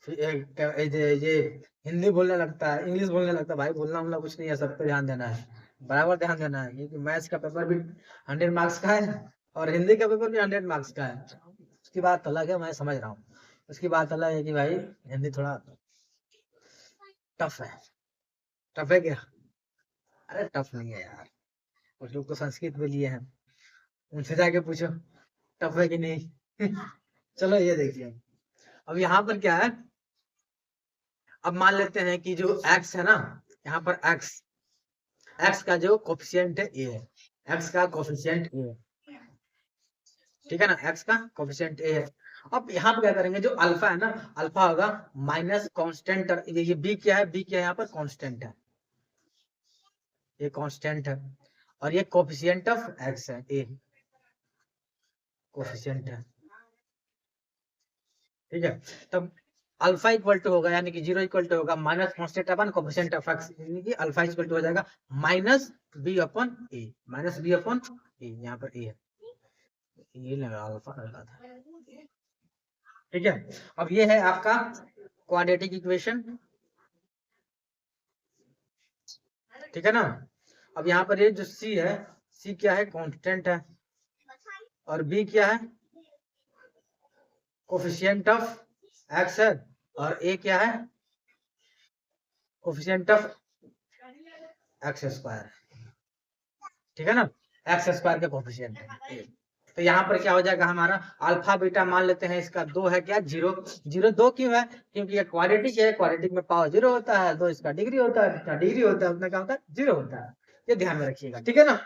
Speaker 1: फिर ये हिंदी बोलने लगता है, इंग्लिश बोलने लगता है। भाई बोलना वोलना कुछ नहीं है, सब पे ध्यान देना है, बराबर ध्यान देना है, क्योंकि मैथ्स का पेपर भी 100 मार्क्स का है और हिंदी का पेपर भी 100 मार्क्स का है। उसकी बात अलग है, मैं समझ रहा हूँ, उसकी बात अलग है कि भाई हिंदी थोड़ा टफ है। टफ है क्या, अरे टफ नहीं है यार, कुछ लोग तो संस्कृत में लिए हैं, उनसे जाके पूछो टफ है कि नहीं। चलो ये देखिए, अब यहाँ पर क्या है, अब मान लेते हैं कि जो x है ना, यहाँ पर x का जो कोफिशिएंट है a है, x का कोफिशिएंट a है, ठीक है ना, x का कोफिशिएंट a है। अब यहाँ पे क्या करेंगे, जो अल्फा है ना, अल्फा होगा माइनस कांस्टेंट, ये b क्या है, b क्या है, यहाँ पर कांस्टेंट है, ये कांस्टेंट है, और ये कोफिशिएंट ऑफ x है, a कोफिशिएंट है। ठीक है, तब अल्फा इक्वल टू होगा, यानी कि 0 इक्वल टू होगा minus constant upon coefficient of x, यानी कि अल्फा इक्वल टू हो जाएगा minus b upon a, minus b upon a, यहाँ पर a है, ये लगा अल्फा लगा था। ठीक है, अब ये है आपका क्वाड्रेटिक इक्वेशन, ठीक है ना। अब यहाँ पर ये जो c है, c क्या है, कांस्टेंट है, और b क्या है, कोफिशिएंट ऑफ x है, और a क्या है, कोफिशिएंट ऑफ एक्स स्क्वायर, ठीक है ना, एक्स स्क्वायर का कोफिशिएंट है। तो यहाँ पर क्या हो जाएगा हमारा, अल्फा बीटा मान लेते हैं, इसका 2 है क्या, 0, 0 2 क्यों है, क्योंकि ये क्वाड्रेटिक है, क्वाड्रेटिक में पावर 0 होता है, 2 इसका डिग्री होता है, जितना डिग्री होता है उतना क्या होता है, 0 होता है, ये ध्यान में रखिएगा, ठीक है ना।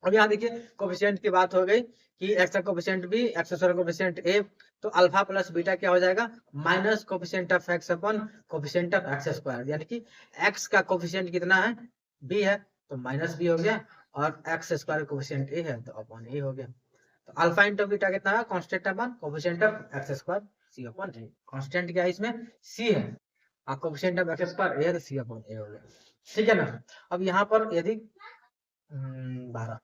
Speaker 1: अब यहाँ देखिए कोफिशिएंट की बात हो गई कि एक्स का coefficient B, X square coefficient A, तो अल्फा प्लस बीटा क्या हो जाएगा, minus coefficient of X upon coefficient of x square, यानी कि एक्स का कोफिशिएंट कितना है, बी है, तो माइनस बी हो गया, और एक्स स्क्वायर कोफिशिएंट ए है तो अपॉन ए हो गया। तो अल्फा इंटू बीटा कितना है, constant upon coefficient of x square c upon a, constant क्या है इसमें, सी है, और coefficient of x square a है तो सी अपॉन ए हो गया, ठीक है ना। अब यहाँ पर यदि 12,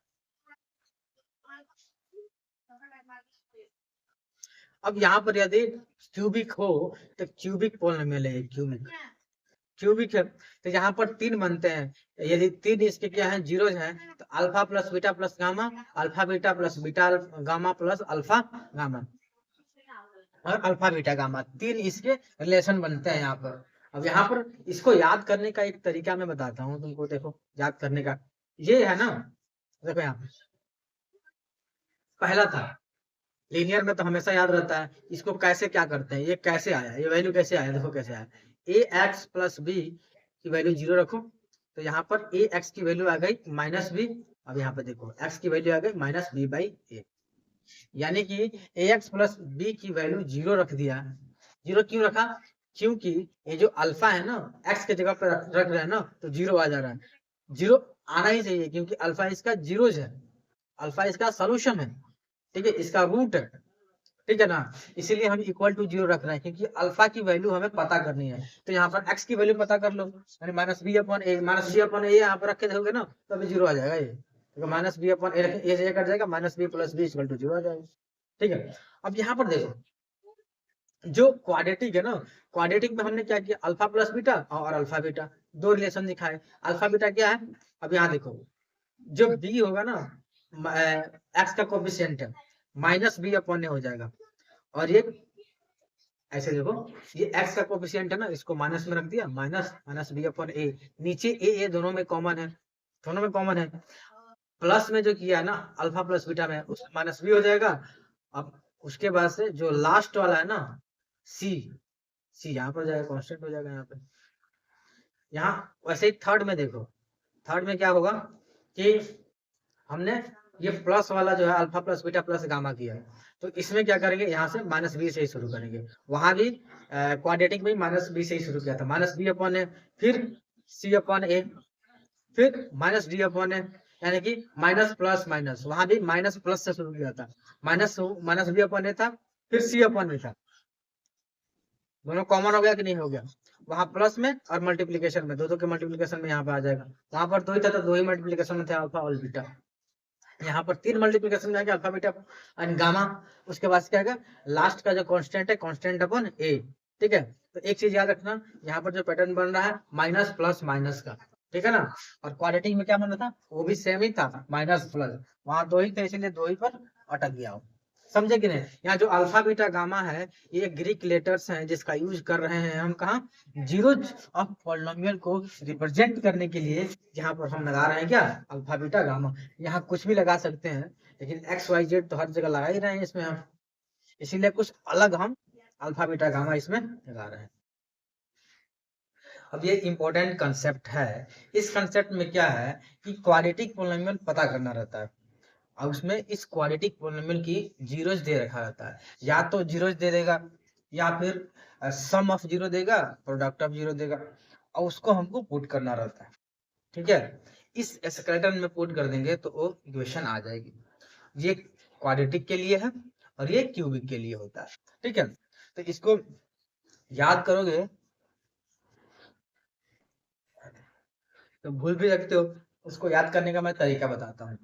Speaker 1: अब यहाँ पर यदि क्यूबिक हो तो क्यूबिक पॉलिनोमियल है, क्यूबिक, क्यूबिक है, तो यहाँ पर 3 बनते हैं, यदि 3 इसके क्या है, जीरो है, तो alpha plus beta plus gamma, alpha beta plus beta gamma plus alpha gamma, और अल्फा बीटा गामा, 3 इसके रिलेशन बनते हैं यहाँ पर। अब यहाँ पर इसको याद करने का एक तरीका मैं बताता हूँ तुमको, देखो याद करने का, ये है ना, देखो यहाँ पे पहला था, लीनियर में तो हमेशा याद रहता है, इसको कैसे क्या करते हैं, ये कैसे आया, ये वैल्यू कैसे आया, देखो कैसे आया, ए एक्स प्लस बी की वैल्यू 0 रखो, तो यहाँ पर ए एक्स की वैल्यू आ गई माइनस बी, अब यहाँ पे देखो एक्स की वैल्यू आ गई माइनस बी बाई ए, यानी कि ए एक्स प्लस बी की वैल्यू 0 रख दिया, 0 क्यों रखा, क्योंकि ये जो अल्फा है ना, एक्स के जगह पे रख रहे हैं ना, तो जीरो आ जा रहा है। जीरो आना ही चाहिए क्योंकि अल्फा इसका जीरोज है, अल्फा इसका सोल्यूशन है, ठीक है, इसका रूट है, ठीक है ना। इसीलिए हम इक्वल टू जीरो रख रहे हैं क्योंकि अल्फा की वैल्यू हमें पता करनी है। तो यहाँ पर एक्स की वैल्यू पता कर लो, यानी माइनस बी अपॉन ए, माइनस बी अपॉन ए यहाँ पर रख के देखोगे ना तो अभी जीरो आ जाएगा ये, तो माइनस बी अपॉन ए से कट जाएगा, minus B plus B equal to zero आ जाएगा, ठीक है। अब यहाँ पर देखो जो क्वाड्रेटिक है ना, क्वाड्रेटिक में हमने क्या किया, अल्फा प्लस बीटा और अल्फा बीटा दो रिलेशन दिखाए। अल्फा बीटा क्या है, अब यहाँ देखो जो बी होगा ना, एक्स का कोफिशिएंट है, माइनस बी अपॉन ए हो जाएगा। और ये ऐसे देखो, ये एक्स का कोफिशिएंट है ना, इसको माइनस में रख दिया, माइनस माइनस बी अपॉन ए, नीचे ए दोनों में कॉमन है, दोनों में कॉमन है। प्लस में जो किया है ना अल्फा प्लस बीटा में, उस माइनस बी हो जाएगा। अब उसके बाद से जो लास्ट वाला है ना सी, सी यहाँ पर जाएगा, कांस्टेंट हो जाएगा यहाँ पे। यहाँ वैसे ही थर्ड में देखो, थर्ड में क्या होगा कि हमने ये प्लस वाला जो है alpha plus beta plus gamma किया है, तो इसमें क्या करेंगे, यहाँ से माइनस बी से ही शुरू करेंगे। वहां भी क्वाड्रेटिक में माइनस बी से ही शुरू किया था, माइनस बी अपॉन ए, फिर सी अपॉन ए, फिर माइनस डी अपॉन ए, यानी कि माइनस प्लस माइनस, वहां भी माइनस प्लस से शुरू किया था, माइनस माइनस बी अपॉन ए था, फिर सी अपॉन ए था, दोनों कॉमन हो गया कि नहीं हो गया, वहां प्लस में और मल्टीप्लीकेशन में, दो के मल्टीप्लीकेशन में यहाँ पे आ जाएगा। वहां पर दो ही था तो दो ही मल्टीप्लीकेशन में थे, अल्फा और बीटा। यहाँ पर तीन मल्टीप्लीकेशन में आ गया, अल्फा बीटा एंड गामा। उसके बाद क्या है, लास्ट का जो कांस्टेंट है, कांस्टेंट अपॉन ए, ठीक है। तो एक चीज याद रखना, यहाँ पर जो पैटर्न बन रहा है माइनस प्लस माइनस का, ठीक है ना। और क्वाड्रेटिक में क्या बन रहा था, वो भी सेम ही था, माइनस प्लस, वहां दो ही थे इसीलिए दो ही पर अटक गया हो, समझे कि नहीं। यहाँ जो अल्फा बीटा गामा है ये ग्रीक लेटर्स हैं जिसका यूज कर रहे हैं हम कहा, जीरोज ऑफ पॉलिनोमियल को रिप्रेजेंट करने के लिए, जहाँ पर हम लगा रहे हैं क्या, अल्फा बीटा गामा। यहाँ कुछ भी लगा सकते हैं लेकिन एक्स वाई जेड तो हर जगह लगा ही रहे हैं इसमें हम, इसीलिए कुछ अलग हम अल्फा बीटा गामा इसमें लगा रहे हैं। अब ये इंपॉर्टेंट कंसेप्ट है, इस कंसेप्ट में क्या है कि क्वाड्रेटिक पॉलिनोमियल पता करना रहता है। अब उसमें इस क्वाड्रेटिक पॉलिनोमियल की जीरोज दे रखा रहता है, या तो जीरोज दे देगा या फिर सम ऑफ जीरो देगा, प्रोडक्ट ऑफ जीरो देगा, और उसको हमको पुट करना रहता है, ठीक है। इस स्केलेटन में पुट कर देंगे तो वो इक्वेशन आ जाएगी। ये क्वाड्रेटिक के लिए है और ये क्यूबिक के लिए होता है, ठीक है। तो इसको याद करोगे तो भूल भी सकते हो, उसको याद करने का मैं तरीका बताता हूँ।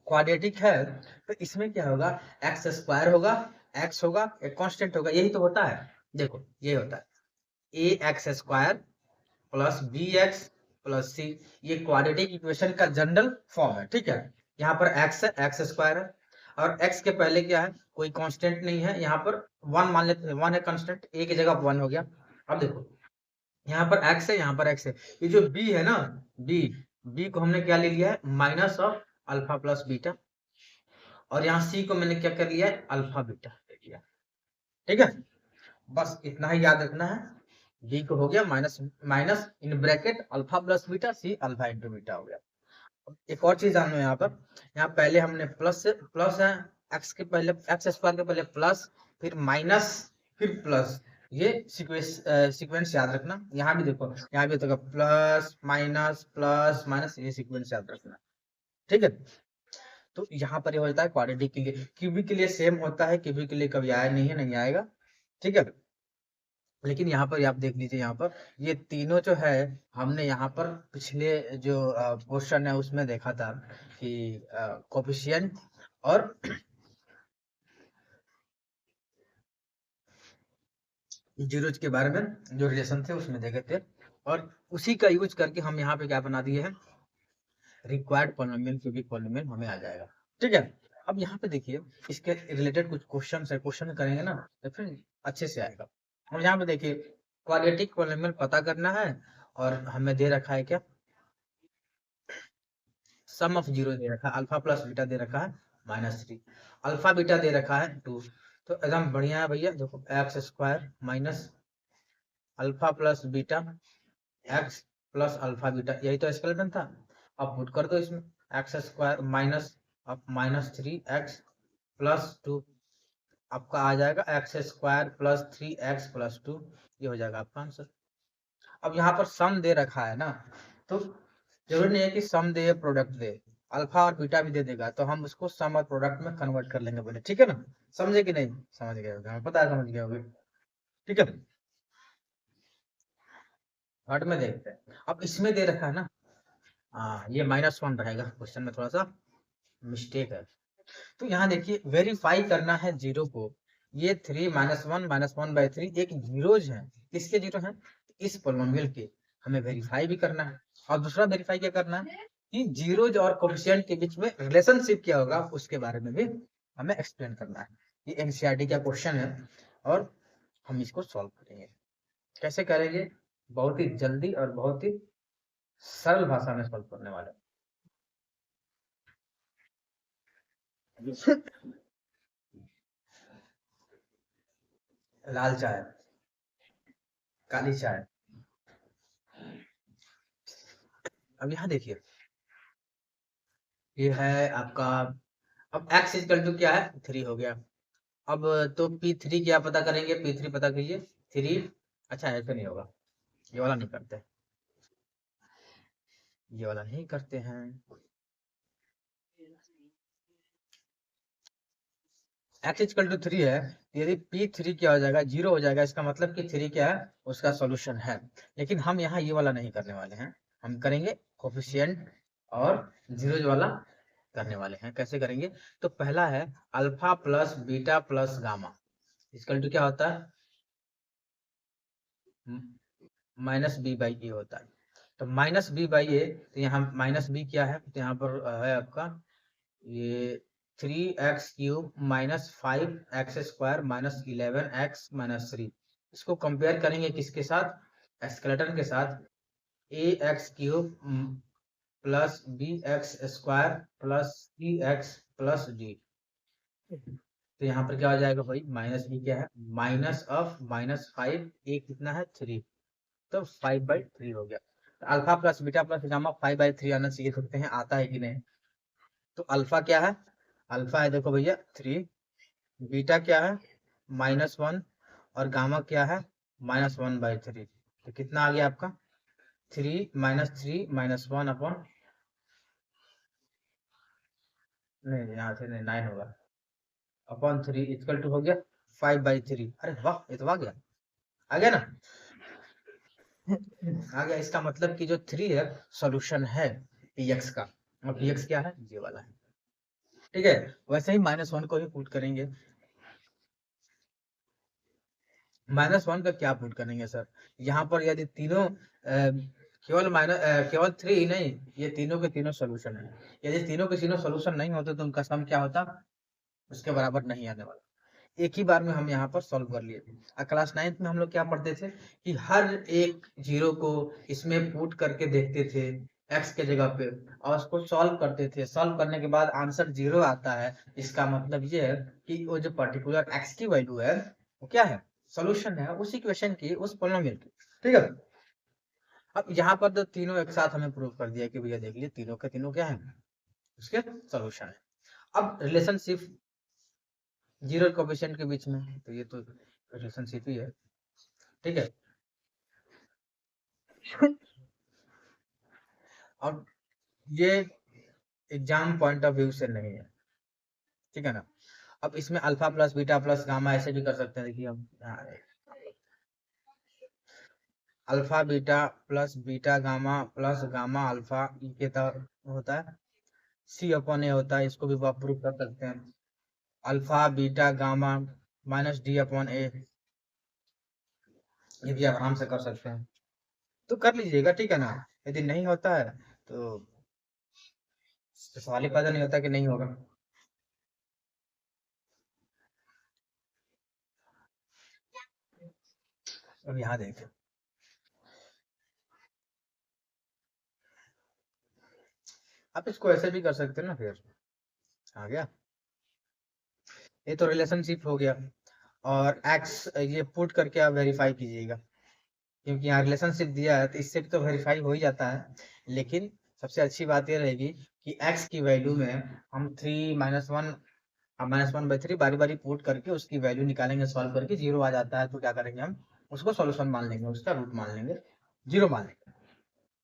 Speaker 1: क्वाड्रेटिक है तो इसमें क्या होगा, एक्स स्क्वायर होगा, एक्स होगा, एक कांस्टेंट होगा, यही तो होता है। देखो ये होता है A X square plus B X plus C, ये क्वाड्रेटिक इक्वेशन का जनरल फॉर्म है, ठीक है। यहाँ पर एक्स है, एक्स स्क्वायर है, और एक्स के पहले क्या है, कोई कांस्टेंट नहीं है, यहाँ पर वन मान लेते हैं, वन है कांस्टेंट, ए की जगह वन हो गया। अब देखो यहाँ पर एक्स है, यहाँ पर एक्स है, ये जो बी है ना, बी, बी को हमने क्या ले लिया है, minus of alpha plus beta, और यहाँ सी को मैंने क्या कर लिया है, अल्फा बीटा ले लिया, ठीक है। बस इतना ही याद रखना है, बी को हो गया minus minus in bracket alpha plus beta, c alpha into beta हो गया। एक और चीज जानो यहाँ पर, यहाँ पहले हमने प्लस से प्लस है, एक्स के पहले एक्स स्क्वायर के पहले प्लस, फिर माइनस, फिर प्लस, ये सीक्वेंस याद रखना। यहाँ भी देखो, यहाँ भी देखो प्लस माइनस, ये सीक्वेंस याद रखना, ठीक है। तो यहाँ पर ये हो जाता है क्वाड्रेटिक के लिए, क्यूबिक के लिए सेम होता है, क्यूबिक के लिए कभी आया नहीं है, नहीं आएगा, ठीक है। लेकिन यहाँ पर आप देख लीजिए, यहाँ पर ये तीनों जो है हमने यहाँ पर पिछले जो क्वेश्चन है उसमें देखा था कि कोफिशिएंट और जीरोज के बारे में जो रिलेशन थे उसमें देखे थे, और उसी का यूज करके हम यहाँ पे क्या बना दिए हैं, रिक्वायर्ड पॉलिनोमियल क्यूबिक पॉलिनोमियल हमें आ जाएगा, ठीक है। अब यहाँ पे देखिए इसके रिलेटेड कुछ क्वेश्चन है, क्वेश्चन करेंगे ना तो फिर अच्छे से आएगा। और यहाँ पे देखिए क्वाड्रेटिक पॉलिनोमियल पता करना है, और हमें दे रखा है क्या, सम ऑफ जीरो दे रखा है, अल्फा प्लस बीटा दे रखा है -3, अल्फा बीटा दे रखा है 2। तो एकदम बढ़िया है भैया, देखो x square minus alpha plus beta x plus alpha beta, यही तो स्केलेटन था। अब पुट कर दो इसमें, एक्स स्क्वायर माइनस अब -3 एक्स प्लस 2, आपका आ जाएगा x square plus 3x plus 2, ये हो जाएगा आपका आंसर। अब यहाँ पर सम दे रखा है ना, तो जरूरी नहीं है कि सम दे प्रोडक्ट दे, अल्फा और बीटा भी दे देगा, तो हम उसको सम और प्रोडक्ट में कन्वर्ट कर लेंगे पहले, ठीक है ना। समझे कि नहीं? समझ गए होगे, हमें पता है समझ गए होगे, ठीक है। हट में देखते हैं, अब इसमें दे रखा है ना, हाँ ये -1 रहेगा, क्वेश्चन में थोड़ा सा मिस्टेक है। तो यहाँ देखिए वेरीफाई करना है जीरो को, ये 3 -1 एक जीरोज है, किसके जीरो हैं? इस पोलिनोमियल के, हमें वेरीफाई भी करना है। और दूसरा वेरीफाई क्या करना है कि जीरोज और कोफिशिएंट के बीच में रिलेशनशिप क्या होगा, उसके बारे में भी हमें एक्सप्लेन करना है। ये एनसीईआरटी का क्वेश्चन है और हम इसको सॉल्व करेंगे। कैसे करेंगे? बहुत ही जल्दी और बहुत ही सरल भाषा में सॉल्व करने वाले। लाल चाय, काली चाय। अब यहाँ देखिए, ये है आपका, अब x इक्वल टू क्या है? 3 हो गया। अब तो P3 क्या पता करेंगे? P3 पता कीजिए 3, अच्छा ऐसे नहीं होगा, ये वाला नहीं करते, ये वाला नहीं करते हैं। x इक्वल टू 3 है, यदि P3 क्या हो जाएगा? 0 हो जाएगा, इसका मतलब कि 3 क्या है? उसका सॉल्यूशन है। लेकिन हम यहाँ ये वाला नहीं करने वाले हैं, हम करेंगे कोफिशिएंट और जीरोज वाला करने वाले हैं। कैसे करेंगे? तो पहला है alpha plus beta plus gamma equal to क्या होता है? -b/a होता है। तो -b/a, तो यहाँ -b क्या है? तो यहाँ पर है आपका ये 3x³ -5x² -11x-3। इसको कंपेयर करेंगे किसके साथ? एस्केलेटन के साथ, ax³ plus bx² plus cx plus d। तो यहाँ पर क्या हो जाएगा भाई? -b क्या है? -5, a कितना है? 3, तो 5/3 हो गया। तो alpha plus beta plus gamma 5/3 आना चाहिए, सकते हैं आता है कि नहीं। तो अल्फा क्या है? अल्फा है देखो भैया 3, बीटा क्या है? -1, और गामा क्या है? -1/3। तो कितना आ गया आपका? 3 -3 -1 अपॉन, नहीं यहाँ से नहीं, 9 होगा, अपॉन 3 इक्वल टू हो गया 5/3। अरे वाह, ये तो आ गया, आ गया ना। आ गया, इसका मतलब कि जो 3 है सॉल्यूशन है px का, और px क्या है? ये वाला है, ठीक है। वैसे ही -1 को ही पुट करेंगे। -1 का क्या पुट करेंगे सर? यहाँ पर यदि तीनों केवल 3 ही नहीं, ये तीनों के तीनों सोल्यूशन है। यदि तीनों के तीनों सोल्यूशन नहीं होते तो उनका सम क्या होता? उसके बराबर नहीं आने वाला। एक ही बार में हम यहाँ पर सॉल्व कर लिए। क्लास 9th में हम लोग क्या पढ़ते थे कि हर एक जीरो को इसमें पुट करके देखते थे x के जगह पे, और उसको सॉल्व करते थे। सॉल्व करने के बाद आंसर 0 आता है, इसका मतलब ये है कि वो जो पर्टिकुलर x की वैल्यू है वो क्या है? सॉल्यूशन है उस इक्वेशन की, उस पोलिनोमियल की, ठीक है। अब यहाँ पर तो तीनों एक साथ हमें प्रूव कर दिया कि भैया देख लिए तीनों के तीनों क्या है? उसके सॉल्यूशन है। अब रिलेशनशिप जीरो कोफिशिएंट के बीच में, तो ये तो रिलेशनशिप ही है, ठीक है। अब ये एग्जाम पॉइंट ऑफ व्यू से नहीं है, ठीक है ना। अब इसमें alpha plus beta plus gamma ऐसे भी कर सकते हैं, देखिए हम alpha beta plus beta gamma plus gamma alpha, ये तो होता है C/A होता है, इसको भी आप प्रूव कर सकते हैं। अल्फा बीटा गामा -D/A, ये भी आराम से कर सकते हैं, तो कर लीजिएगा, ठीक है ना। यदि नहीं होता है तो सवाल ही पैदा नहीं होता कि नहीं होगा। अब यहाँ देखें, आप इसको ऐसे भी कर सकते हैं ना, फिर आ गया, ये तो रिलेशनशिप हो गया। और एक्स ये पुट करके आप वेरीफाई कीजिएगा, क्योंकि यहाँ रिलेशनशिप दिया है तो इससे भी तो वेरीफाई हो ही जाता है। लेकिन सबसे अच्छी बात ये रहेगी कि एक्स की वैल्यू में हम 3 -1 हम -1/3 बारी बारी पुट करके उसकी वैल्यू निकालेंगे, सॉल्व करके जीरो आ जाता है तो क्या करेंगे हम उसको सॉल्यूशन मान लेंगे, उसका रूट मान लेंगे, जीरो मान लेंगे।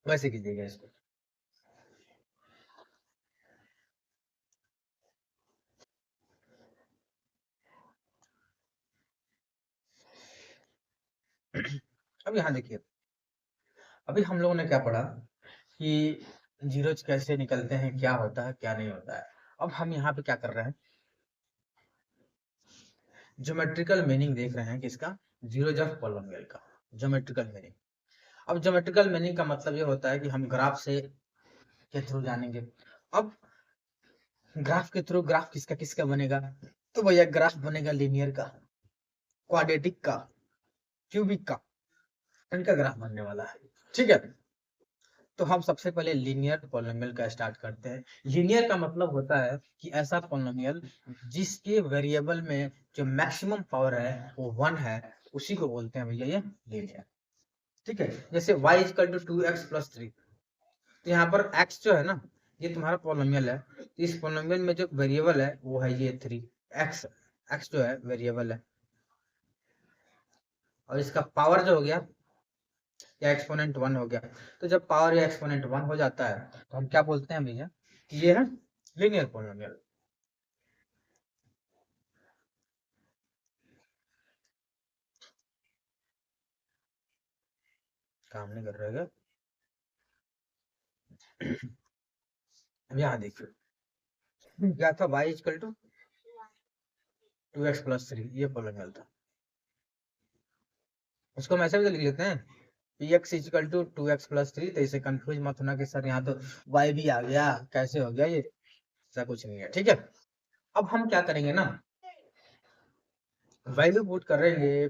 Speaker 1: वैसे कीजिएगा इसको। अब यहाँ देखिए, अभी हम लोगों ने क्या पढ़ा कि जीरोज कैसे निकलते हैं, क्या होता है क्या नहीं होता है। अब हम यहाँ पे क्या कर रहे हैं, ज्योमेट्रिकल मीनिंग देख रहे हैं किसका, जीरोज ऑफ पॉलिनोमियल का ज्योमेट्रिकल मीनिंग। अब ज्योमेट्रिकल मीनिंग का मतलब ये होता है कि हम ग्राफ से के थ्रू जानेंगे। अब ग्राफ के थ्रू ग्राफ किसका किसका बनेगा, तो भैया ग्राफ बनेगा लीनियर का, क्वाड्रेटिक का, क्यूबिक का, इनका ग्राफ बनने वाला है। ठीक है, तो हम सबसे पहले लीनियर पॉलिनोमियल का स्टार्ट करते हैं। लीनियर का मतलब होता है कि ऐसा पॉलिनोमियल जिसके वेरिएबल में जो मैक्सिमम पावर है वो 1 है, उसी को बोलते हैं भैया ये लीनियर। ठीक है, जैसे y इक्वल टू 2x+3, तो यहाँ पर x जो है ना ये तुम्हारा पॉलिनोमियल है, तो इस पॉलिनोमियल में जो वेरिएबल है वो है ये 3, x x जो है वेरिएबल है, और इसका पावर जो हो गया या एक्सपोनेंट 1 हो गया। तो जब पावर या एक्सपोनेंट 1 हो जाता है तो हम क्या बोलते हैं भैया कि ये है लीनियर पॉलिनोमियल। काम नहीं कर रहा है अब यहाँ देखिए क्या था, y इक्वल टू 2x+3, ये पॉलिनोमियल था। उसको हम ऐसे भी तो लिख लेते हैं px इक्वल टू 2x+3, तो इसे कंफ्यूज मत होना कि सर यहाँ तो y भी आ गया, कैसे हो गया ये, ऐसा कुछ नहीं है। ठीक है, अब हम क्या करेंगे ना, वैल्यू पुट करेंगे,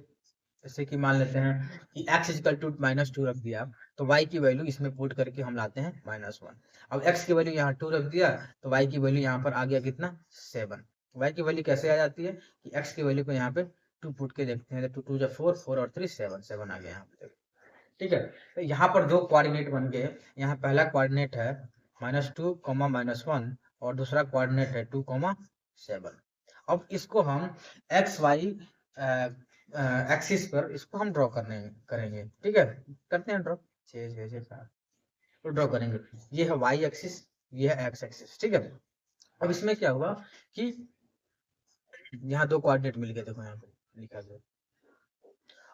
Speaker 1: जैसे कि मान लेते हैं कि x इक्वल टू -2 रख दिया, तो y की वैल्यू इसमें पुट करके हम लाते हैं -1। अब x की वैल्यू यहाँ 2 रख दिया, तो y की वैल्यू यहाँ पर आ गया कितना 7। y की वैल्यू कैसे आ जाती है कि x की वैल्यू को यहाँ पे 2 पुट के देखते हैं, तो 2 2 4, 4 और 3 7, 7 आ गया यहाँ पे। ठीक है, तो यहाँ पर दो कोऑर्डिनेट बन गए, यहाँ पहला कोऑर्डिनेट है -2, -1, और दूसरा कोऑर्डिनेट है 2, 7। अब इसको हम एक्स वाई एक्सिस पर इसको हम ड्रॉ करेंगे। ठीक है, करते हैं ड्रॉ, 6 6 6 7, तो ड्रॉ करेंगे। ये है वाई एक्सिस, ये है एक्स एक्सिस। ठीक है, अब इसमें क्या हुआ कि यहाँ दो कोऑर्डिनेट मिल गए, देखो यहाँ पे लिखा गया।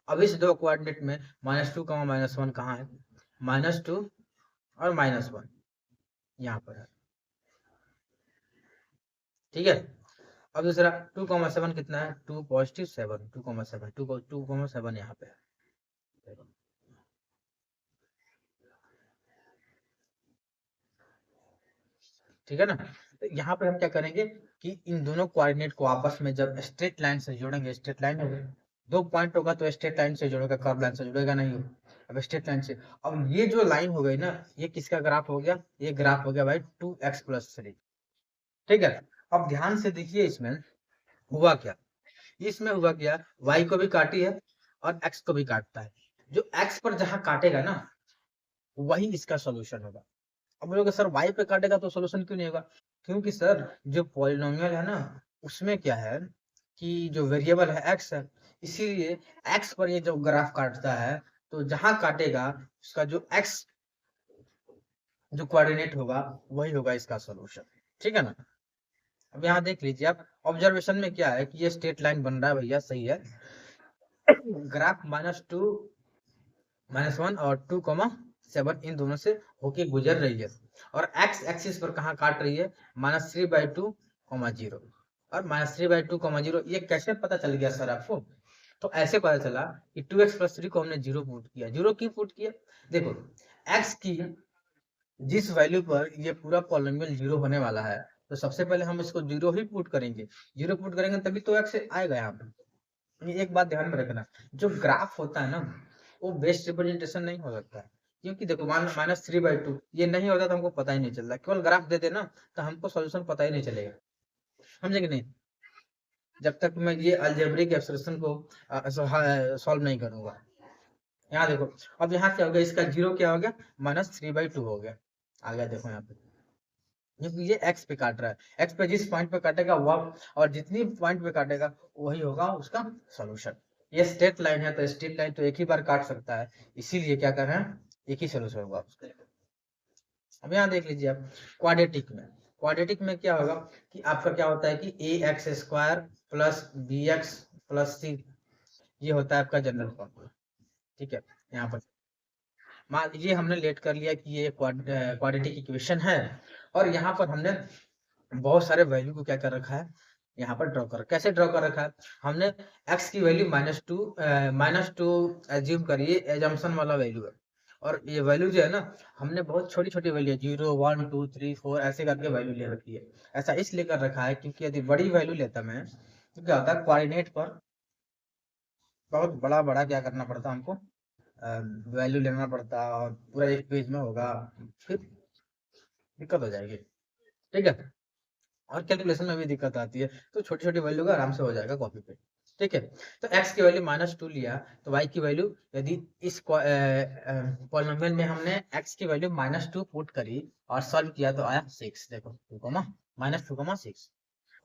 Speaker 1: अब इस दो कोऑर्डिनेट में -2, -1 कहाँ है, -2 और -1 यहाँ पर है। ठीक है, अब दूसरा 2, 7 कितना है, 2 पॉजिटिव 7, 2, 7, 2, 7 यहाँ पे है। ठीक है ना, तो यहाँ पे हम क्या करेंगे कि इन दोनों कोऑर्डिनेट को आपस में जब स्ट्रेट लाइन से जोड़ेंगे, स्ट्रेट लाइन होगा, दो पॉइंट होगा तो स्ट्रेट लाइन से जोड़ेगा, कर्व लाइन से जुड़ेगा नहीं हो। अब स्ट्रेट लाइन से, अब ये जो लाइन हो गई ना, ये किसका ग्राफ हो गया, ये ग्राफ हो गया भाई 2x+3। ठीक है, अब ध्यान से देखिए इसमें हुआ क्या, इसमें हुआ क्या, y को भी काटी है और x को भी काटता है। जो x पर जहां काटेगा ना वही इसका सोल्यूशन होगा। अब बोलोगे सर y पे काटेगा तो सोल्यूशन क्यों नहीं होगा, क्योंकि सर जो पॉलिनोमियल है ना उसमें क्या है कि जो वेरिएबल है x है, इसीलिए x पर ये जो ग्राफ काटता है तो जहां काटेगा उसका जो x जो कोऑर्डिनेट होगा वही होगा इसका सोल्यूशन। ठीक है ना, अब यहाँ देख लीजिए आप, ऑब्जर्वेशन में क्या है कि ये स्ट्रेट लाइन बन रहा है भैया, सही है, ग्राफ -2, -1 और 2, 7 इन दोनों से होके गुजर रही है, और एक्स एक्सिस पर कहाँ काट रही है, -3/2, 0, और -3/2, 0। ये कैसे पता चल गया सर आपको, तो ऐसे पता चला कि 2x+3 को हमने 0 पुट किया। 0 क्यों पुट किया, देखो x की जिस वैल्यू पर ये पूरा पॉलिनोमियल 0 होने वाला है, तो सबसे पहले हम इसको 0 ही पुट करेंगे। 0 पुट करेंगे तभी तो x आएगा यहाँ पे। ये एक बात ध्यान में रखना, जो ग्राफ होता है ना वो बेस्ट रिप्रेजेंटेशन नहीं हो सकता है, क्योंकि देखो -3/2 ये नहीं होता तो हमको पता ही नहीं चलता, केवल ग्राफ दे देना तो हमको सॉल्यूशन पता ही नहीं चलेगा, समझे कि नहीं, जब तक मैं ये अलजेब्रिक एक्सप्रेशन को सॉल्व नहीं करूंगा। यहाँ देखो, अब यहाँ क्या हो गया, इसका 0 क्या हो गया, -3/2 हो गया, आ गया देखो यहाँ पे। क्योंकि ये एक्स पे काट रहा है, एक्स पे जिस पॉइंट पे काटेगा वह, और जितनी पॉइंट पे काटेगा वही होगा उसका सॉल्यूशन। ये स्ट्रेट लाइन है तो स्ट्रेट लाइन तो एक ही बार काट सकता है, इसीलिए क्या कर रहे हैं, एक ही सोल्यूशन होगा उसका। अब यहाँ देख लीजिए आप, क्वाड्रेटिक में क्या होगा कि आपका क्या होता है कि A X square plus B X plus C, ये होता है आपका जनरल फॉर्मूला। ठीक है, यहाँ पर मान लीजिए हमने लेट कर लिया कि ये क्वाड्रेटिक इक्वेशन है, और यहाँ पर हमने बहुत सारे वैल्यू को क्या कर रखा है, यहाँ पर ड्रॉ कर, कैसे ड्रॉ कर रखा है, हमने x की वैल्यू -2 एज्यूम करिए, एजम्पशन वाला वैल्यू है, और ये वैल्यू जो है ना, हमने बहुत छोटी छोटी वैल्यू 0 1 2 3 4 ऐसे करके वैल्यू ले रखी है। ऐसा इसलिए कर रखा है क्योंकि यदि बड़ी वैल्यू लेता मैं तो क्या होता है, कोऑर्डिनेट पर बहुत बड़ा बड़ा क्या करना पड़ता हमको, वैल्यू लेना पड़ता, और पूरा एक पेज में होगा, फिर दिक्कत हो जाएगी। ठीक है, और कैलकुलेशन में भी दिक्कत आती है, तो छोटी छोटी वैल्यू का आराम से हो जाएगा कॉपी पे। ठीक है, तो x की वैल्यू -2 लिया, तो y की वैल्यू यदि इस पॉलिनोमियल में हमने x की वैल्यू -2 पुट करी और सॉल्व किया तो आया 6, देखो 2, -2, 6,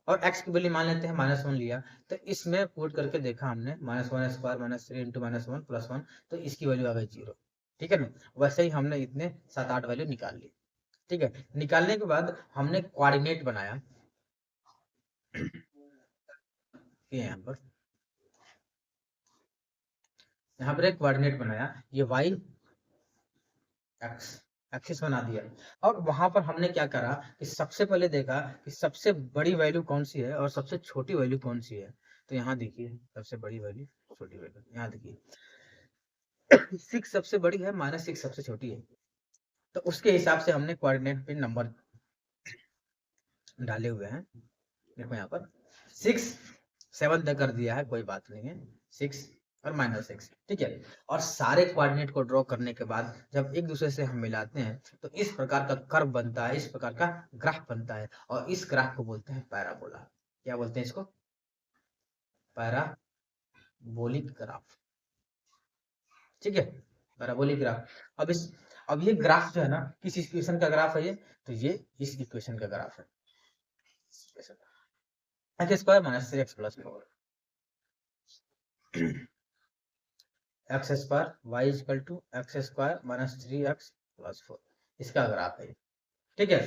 Speaker 1: और x की वैल्यू मान लेते हैं -1 लिया, तो इसमें पुट करके देखा हमने, -1 स्क्वायर -3 इंटू -1 प्लस 1, तो इसकी वैल्यू आ गई 0। ठीक है ना, वैसे ही हमने इतने 7 8 वैल्यू निकाल ली। ठीक है, निकालने के बाद हमने कोऑर्डिनेट बनाया, ये यहाँ पर एक कोऑर्डिनेट बनाया, ये वाई एक्स एक्सिस बना दिया, और वहां पर हमने क्या करा कि सबसे पहले देखा कि सबसे बड़ी वैल्यू कौन सी है और सबसे छोटी वैल्यू कौन सी है। तो यहाँ देखिए सबसे बड़ी वैल्यू, छोटी वैल्यू, यहाँ देखिए 6 सबसे बड़ी है, -6 सबसे छोटी है, तो उसके हिसाब से हमने कोऑर्डिनेट पे नंबर डाले हुए हैं। देखो यहाँ पर 6 7 तक कर दिया है, कोई बात नहीं है, 6 और -6। ठीक है, और सारे कोऑर्डिनेट को ड्रॉ करने के बाद जब एक दूसरे से हम मिलाते हैं तो इस प्रकार का कर्व बनता है, इस प्रकार का ग्राफ बनता है, और इस ग्राफ को बोलते हैं पैराबोला। क्या बोलते हैं इसको, पैराबोलिक ग्राफ। ठीक है, पैराबोलिक ग्राफ। अब ये ग्राफ जो है ना, किस इक्वेशन का ग्राफ है ये, तो ये इस इक्वेशन का ग्राफ है, x square -3 x plus 4, x square y equal to x square -3 x plus 4, इसका ग्राफ है। ठीक है,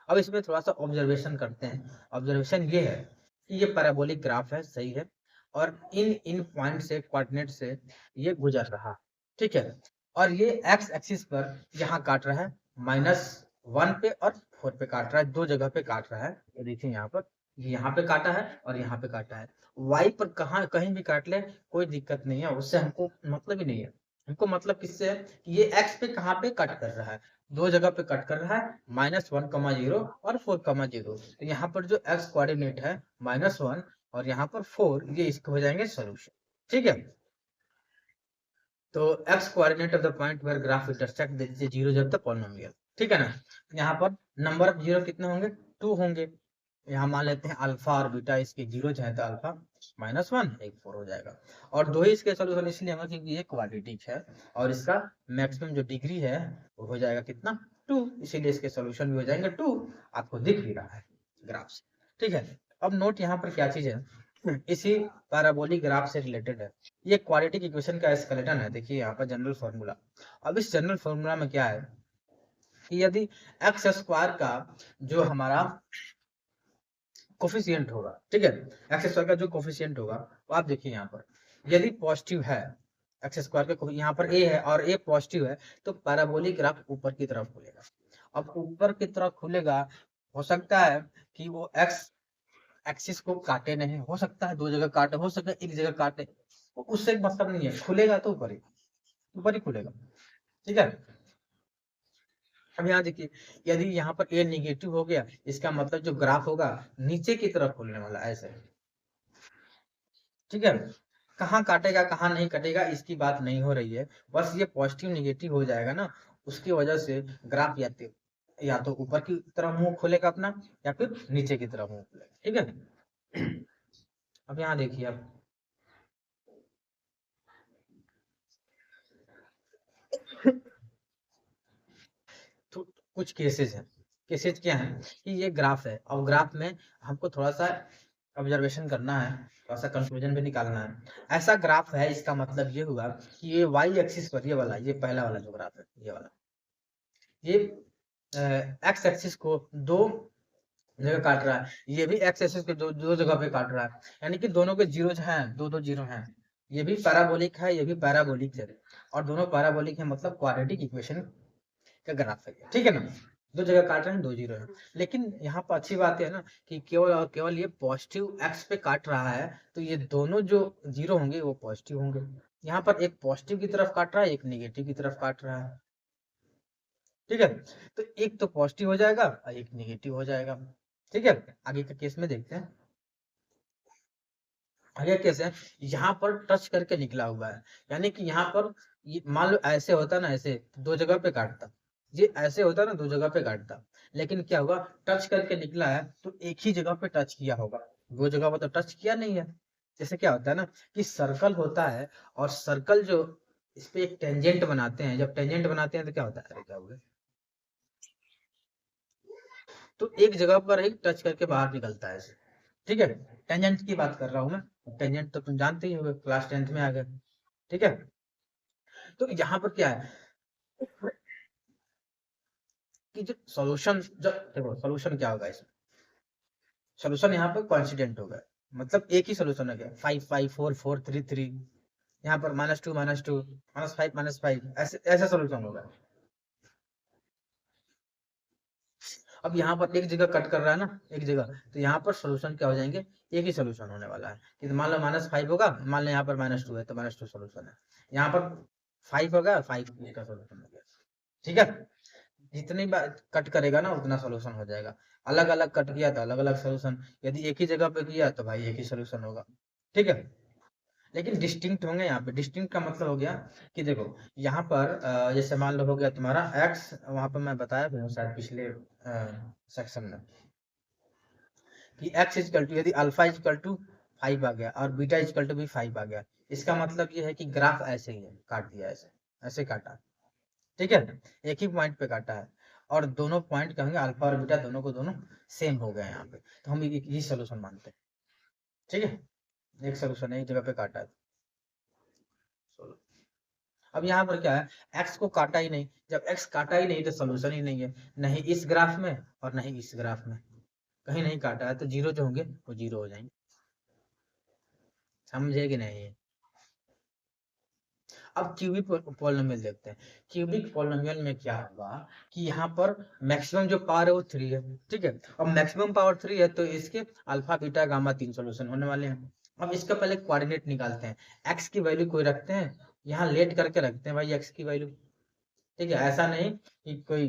Speaker 1: अब इसमें थोड़ा सा ऑब्जर्वेशन करते हैं। ऑब्जर्वेशन ये है कि ये पैराबोलिक ग्राफ है, सही है, और इन इन पॉइंट से, कोऑर्डिनेट से ये गुजर रहा। ठीक है, और ये एक्स एक्सिस पर यहाँ काट रहा है, -1 पे और 4 पे काट रहा है, दो जगह पे काट रहा है। ये देखिए यहाँ पर, यहाँ पे काटा है और यहाँ पे काटा है। वाई पर कहाँ कहीं भी काट ले कोई दिक्कत नहीं है, उससे हमको मतलब ही नहीं है। हमको मतलब किससे है कि ये एक्स पे कहाँ पे कट कर रहा है, दो जगह पे कट कर रहा है, -1, 0 और 4, 0। तो यहाँ पर जो एक्स कोऑर्डिनेट है -1 और यहाँ पर 4, ये इसके हो जाएंगे सोल्यूशन। ठीक है, तो X coordinate of the point where graph intersect दे दीजिए 0 जब तक पॉलिनोमियल। ठीक है ना, यहाँ पर नंबर ऑफ जीरो कितने होंगे, 2 होंगे। यहाँ मान लेते हैं अल्फा और बीटा इसके 0 है, तो अल्फा -1 एक 4 हो जाएगा, और दो ही इसके सोल्यूशन इसलिए होंगे क्योंकि ये क्वाड्रेटिक है, और इसका मैक्सिमम जो डिग्री है वो हो जाएगा कितना, 2, इसीलिए इसके सोल्यूशन भी हो जाएंगे 2। आपको दिख भी रहा है ग्राफ से। ठीक है, अब नोट यहाँ पर क्या चीज है, इसी पैराबोलिक ग्राफ से रिलेटेड है, ये क्वाड्रेटिक इक्वेशन का स्केलेटन है। देखिए यहाँ पर जनरल फॉर्मूला, अब इस जनरल फॉर्मूला में क्या है कि यदि एक्स स्क्वायर का जो हमारा कोफिशिएंट होगा, ठीक है, एक्स स्क्वायर का जो कोफिशिएंट होगा वो आप देखिए यहाँ पर, यदि पॉजिटिव है, एक्स स्क्वायर का यहाँ पर ए है और ए पॉजिटिव है, तो पैराबोलिक ग्राफ ऊपर की तरफ खुलेगा। अब ऊपर की तरफ खुलेगा, हो सकता है कि वो एक्स एक्सिस को काटे नहीं, हो सकता है दो जगह काटे, हो सकता है एक जगह काटे, तो उससे मतलब नहीं है, खुलेगा तो ऊपर ही खुलेगा। ठीक है, अब यहाँ देखिए, यदि यहाँ पर ए निगेटिव हो गया, इसका मतलब जो ग्राफ होगा नीचे की तरफ खुलने वाला, ऐसे। ठीक है, कहाँ काटेगा कहाँ नहीं कटेगा इसकी बात नहीं हो रही है, बस ये पॉजिटिव निगेटिव हो जाएगा ना, उसकी वजह से ग्राफ या तो ऊपर की तरफ मुंह खोलेगा अपना, या फिर नीचे की तरफ मुंह खोलेगा। ठीक है, अब यहाँ देखिए आप, तो कुछ केसेस हैं, केसेस क्या है कि ये ग्राफ है और ग्राफ में हमको थोड़ा सा ऑब्जर्वेशन करना है, थोड़ा सा कंक्लूजन भी निकालना है। ऐसा ग्राफ है, इसका मतलब ये हुआ कि ये वाई एक्सिस पर, ये वाला, ये पहला वाला जो ग्राफ है, ये वाला, ये एक्स एक्सिस को दो जगह काट रहा है, ये भी एक्स एक्सिस के दो दो जगह पे काट रहा है, यानी कि दोनों के जीरो हैं, दो दो जीरो हैं। ये भी पैराबोलिक है, ये भी पैराबोलिक है, और दोनों पैराबोलिक है, मतलब क्वाड्रेटिक इक्वेशन का ग्राफ है, ठीक है ना। दो जगह काट रहे हैं, दो जीरो है। लेकिन यहाँ पर अच्छी बात है ना कि केवल और केवल ये पॉजिटिव एक्स पे काट रहा है, तो ये दोनों जो जीरो होंगे वो पॉजिटिव होंगे। यहाँ पर एक पॉजिटिव की तरफ काट रहा है, एक नेगेटिव की तरफ काट रहा है, ठीक है। तो एक तो पॉजिटिव हो जाएगा और एक नेगेटिव हो जाएगा, ठीक है। आगे का केस में देखते हैं। आगे केस है, यहाँ पर टच करके निकला हुआ है, यानी कि यहाँ पर मान लो ऐसे होता ना, ऐसे दो जगह पे काटता, ये ऐसे होता ना, दो जगह पे काटता, लेकिन क्या हुआ, टच करके निकला है तो एक ही जगह पे टच किया होगा, दो जगह पर तो टच किया नहीं है। जैसे क्या होता है ना कि सर्कल होता है, और सर्कल जो इस पे एक टेंजेंट बनाते हैं, जब टेंजेंट बनाते हैं तो क्या होता है, अरे क्या हुआ, तो एक जगह पर ही टच करके बाहर निकलता है ऐसे, ठीक है। टेंजेंट की बात कर रहा हूँ मैं, टेंजेंट तो तुम जानते ही हो, क्लास 10th में आ गए, ठीक है। तो यहाँ पर क्या है कि जो सॉल्यूशन, जब देखो सॉल्यूशन क्या होगा इसमें, सॉल्यूशन यहाँ पर कॉन्स्टेंट होगा, मतलब एक ही सॉल्यूशन हो गया, 5 5 4 4 3 3, यहाँ पर -2 -2 -5 -5, ऐसे ऐसा सॉल्यूशन होगा। अब यहाँ पर एक जगह कट कर रहा है ना, एक जगह, तो यहाँ पर सोल्यूशन क्या हो जाएंगे, एक ही सोल्यूशन होने वाला है। कि मान लो -5 होगा, मान लो यहाँ पर -2 है तो -2 सोल्यूशन है, यहाँ पर 5 होगा, 5 का सोल्यूशन हो गया, ठीक है। जितनी बार कट करेगा ना उतना सोल्यूशन हो जाएगा। अलग अलग कट किया तो अलग अलग सोल्यूशन, यदि एक ही जगह पे किया तो भाई एक ही सोल्यूशन होगा, ठीक है। लेकिन डिस्टिंक्ट होंगे, यहाँ पे डिस्टिंक्ट का मतलब हो गया कि देखो यहाँ पर जैसे मान लो हो गया तुम्हारा एक्स, वहां पर मैं बताया भी हूँ शायद पिछले सेक्शन में कि एक्स इजकल टू, यदि अल्फा इजकल टू 5 आ गया और बीटा इजकल टू भी 5 आ गया, इसका मतलब ये है कि ग्राफ ऐसे ही है, काट दिया ऐसे, ऐसे काटा, ठीक है। एक ही पॉइंट पे काटा है, और दोनों पॉइंट कहेंगे अल्फा और बीटा दोनों को दोनों सेम हो गए यहाँ पे, तो हम ये सोल्यूशन मानते हैं, ठीक है। एक सोल्यूशन एक जगह पे काटा है। अब यहाँ पर क्या है, एक्स को काटा ही नहीं, जब एक्स काटा ही नहीं तो सोल्यूशन ही नहीं है, नहीं इस ग्राफ में और नहीं इस ग्राफ में, कहीं नहीं काटा है, तो जीरो जो होंगे वो जीरो हो जाएंगे, समझे कि नहीं। अब क्यूबिक पॉलिनोमियल देखते हैं। क्यूबिक पॉलिनोमियल में क्या होगा कि यहाँ पर मैक्सिमम जो पावर है वो 3 है, ठीक है। अब मैक्सिमम पावर 3 है तो इसके अल्फा बीटा गामा 3 सोल्यूशन होने वाले हैं। अब इसका पहले कोऑर्डिनेट निकालते हैं, एक्स की वैल्यू कोई रखते हैं, यहाँ लेट करके रखते हैं भाई एक्स की वैल्यू, ठीक है। ऐसा नहीं कि कोई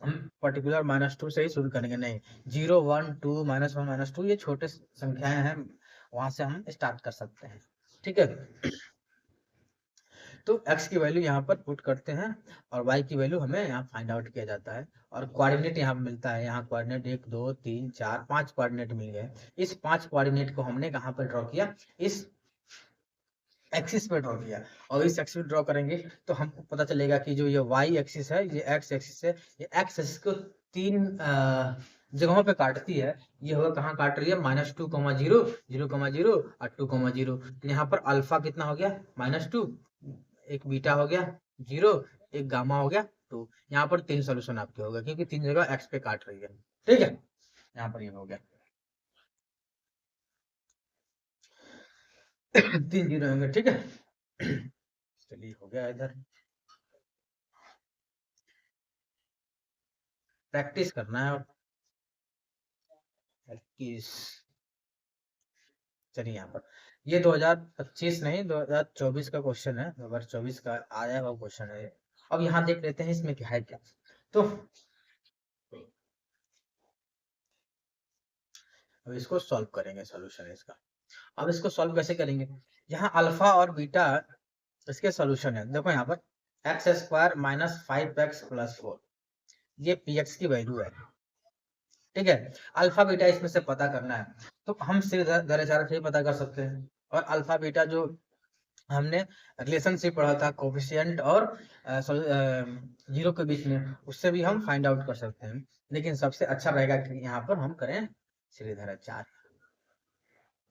Speaker 1: हम पर्टिकुलर -2 से ही शुरू करेंगे, नहीं, 0 1 2 -1 -2 ये छोटे संख्याएं हैं, वहां से हम स्टार्ट कर सकते हैं, ठीक है। तो x की वैल्यू यहाँ पर पुट करते हैं, और y की वैल्यू हमें यहाँ फाइंड आउट किया जाता है, और कोऑर्डिनेट यहाँ मिलता है, यहाँ कोऑर्डिनेट 1 2 3 4 5 कोऑर्डिनेट मिल गए। इस 5 कोऑर्डिनेट को हमने कहाँ पर ड्रॉ किया, इस एक्सिस पे ड्रॉ किया, और इस एक्सिस पे ड्रॉ करेंगे तो हमको पता चलेगा कि जो ये y एक्सिस है, ये x एक्सिस है, ये x एक्सिस को 3 जगहों पे काटती है। ये होगा कहाँ काट रही है, -2, 0 0 और 2, 0, तो यहाँ पर अल्फा कितना हो गया, -2, एक बीटा हो गया 0, एक गामा हो गया 2। यहाँ पर 3 सोल्यूशन आपके हो गए, क्योंकि 3 जगह एक्स पे काट रही है, ठीक है। यहाँ पर ये हो गया 3 जीरो होंगे, ठीक है। चलिए हो गया, इधर प्रैक्टिस करना है, और 21, चलिए यहाँ पर ये 2025 नहीं 2024 का क्वेश्चन है, 2024 का आया हुआ क्वेश्चन है। अब यहाँ देख लेते हैं इसमें क्या है, क्या तो अब इसको सॉल्व करेंगे, सॉल्यूशन इसका। अब इसको सॉल्व कैसे करेंगे, यहाँ अल्फा और बीटा इसके सॉल्यूशन है, देखो यहाँ पर x² -5x + 4, ये px की वैल्यू है, ठीक है। अल्फा बीटा इसमें से पता करना है, तो हम सिर्फ दर इशारा से ही पता कर सकते हैं, और अल्फा बीटा जो हमने रिलेशनशिप पढ़ा था कोफिशिएंट और जीरो के बीच में, उससे भी हम फाइंड आउट कर सकते हैं, लेकिन सबसे अच्छा रहेगा कि यहाँ पर हम करें श्रीधराचार्य,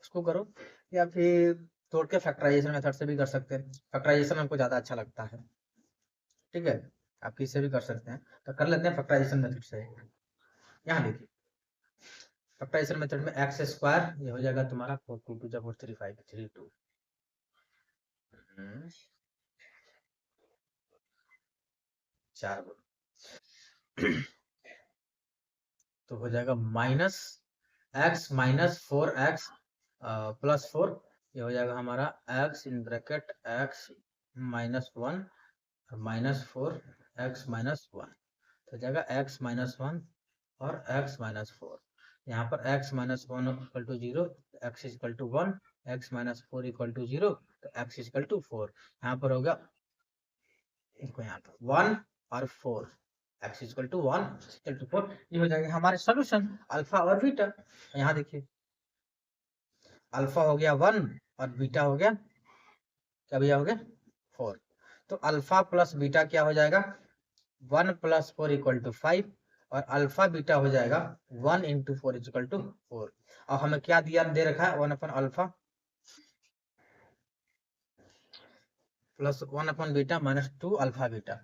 Speaker 1: उसको करो, या फिर तोड़ के फैक्टराइजेशन मेथड से भी कर सकते हैं, फैक्टराइजेशन हमको ज्यादा अच्छा लगता है। ठीक है, आप किससे भी कर सकते हैं, तो कर लेते हैं फैक्टराइजेशन मेथड से। यहाँ देखिए फैक्टराइजेशन मेथड में एक्स स्क्वायर ये हो जाएगा तुम्हारा 4 2 2 4 3 5 3 2 4 तो हो जाएगा minus x minus 4x plus 4, ये हो जाएगा हमारा x in bracket x minus 1 और माइनस 4 x माइनस 1, तो हो जाएगा x माइनस 1 और x माइनस 4। यहाँ पर x minus 1 equal to 0, x equal to 1, x minus 4 equal to 0, तो x इक्वल टू 4। यहाँ पर होगा इनको यहाँ पर 1 और 4, x equal to 1 equal to 4, ये हो जाएगा हमारे सॉल्यूशन अल्फा और बीटा। यहाँ देखिए अल्फा हो गया 1 और बीटा हो गया क्या भैया, हो गया 4। तो अल्फा प्लस बीटा क्या हो जाएगा, 1 प्लस 4 इक्वल टू 5, और अल्फा बीटा हो जाएगा 1 इंटू 4 इक्वल टू 4। और हमें क्या दिया दे रखा है, 1 upon alpha plus 1 upon beta minus 2 alpha beta,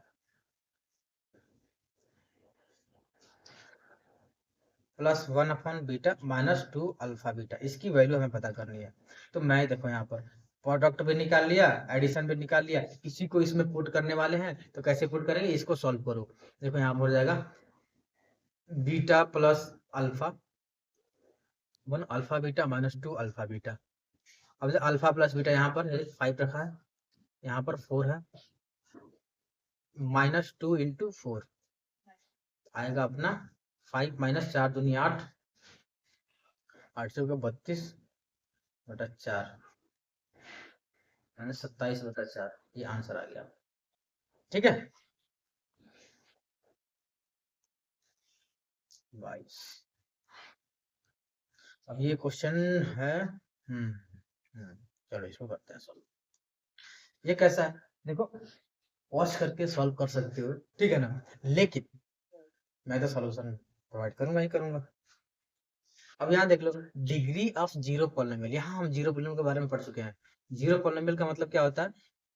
Speaker 1: plus 1 upon beta minus 2 alpha beta, इसकी वैल्यू हमें पता करनी है। तो मैं देखो यहाँ पर प्रोडक्ट भी निकाल लिया, एडिशन भी निकाल लिया, इसी को इसमें पुट करने वाले हैं, तो कैसे पुट करेंगे, इसको सॉल्व करो। देखो यहाँ पर हो जाएगा beta plus alpha 1 alpha beta minus 2 alpha beta. अब अल्फा प्लस बीटा यहाँ पर 5 रखा है, यहाँ पर 4 है, माइनस 2 इंटू 4 आएगा अपना 5 माइनस 4 दूनी 8, 8 का 32 बटा 4 माइनस 27 बटा 4, ये आंसर आ गया। ठीक है 22। अब ये क्वेश्चन है चलो इसको करते हैं सॉल्व। ये कैसा है देखो, पॉज करके सॉल्व कर सकते हो, ठीक है ना, लेकिन मैं तो सॉल्यूशन प्रोवाइड करूंगा ही करूंगा। अब यहाँ देख लो डिग्री ऑफ जीरो पॉलिनोमियल, यहाँ हम जीरो पॉलिनोमियल के बारे में पढ़ चुके हैं। जीरो पॉलिनोमियल का मतलब क्या होता है,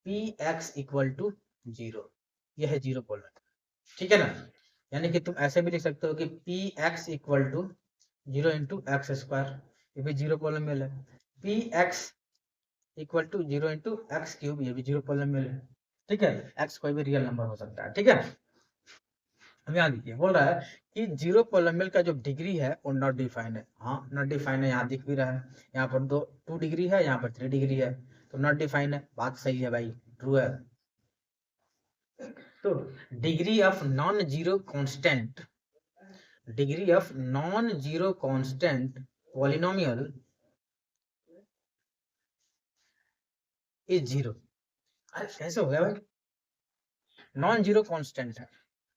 Speaker 1: P x equal to zero, यह है जीरो पॉलिनोमियल। ठीक है ना, यानी कि तुम ऐसे भी लिख सकते हो कि P x equal to zero into x square, ये भी जीरो पॉलिनोमियल है। P x equal to zero into x cube, ये भी जीरो पॉलिनोमियल है। ठीक है, एक्स कोई भी रियल नंबर हो सकता है। ठीक है, अब यहाँ देखिए बोल रहा है कि जीरो पॉलिनोमियल का जो डिग्री है वो नॉट डिफाइंड है। हाँ नॉट डिफाइंड है, यहाँ दिख भी रहा है, यहाँ पर 2 डिग्री है, यहाँ पर 3 डिग्री है, तो नॉट डिफाइंड है, बात सही है भाई, ट्रू है। तो degree of non zero constant, degree of non zero constant polynomial is zero. अरे कैसे हो गया भाई, नॉन जीरो कांस्टेंट है,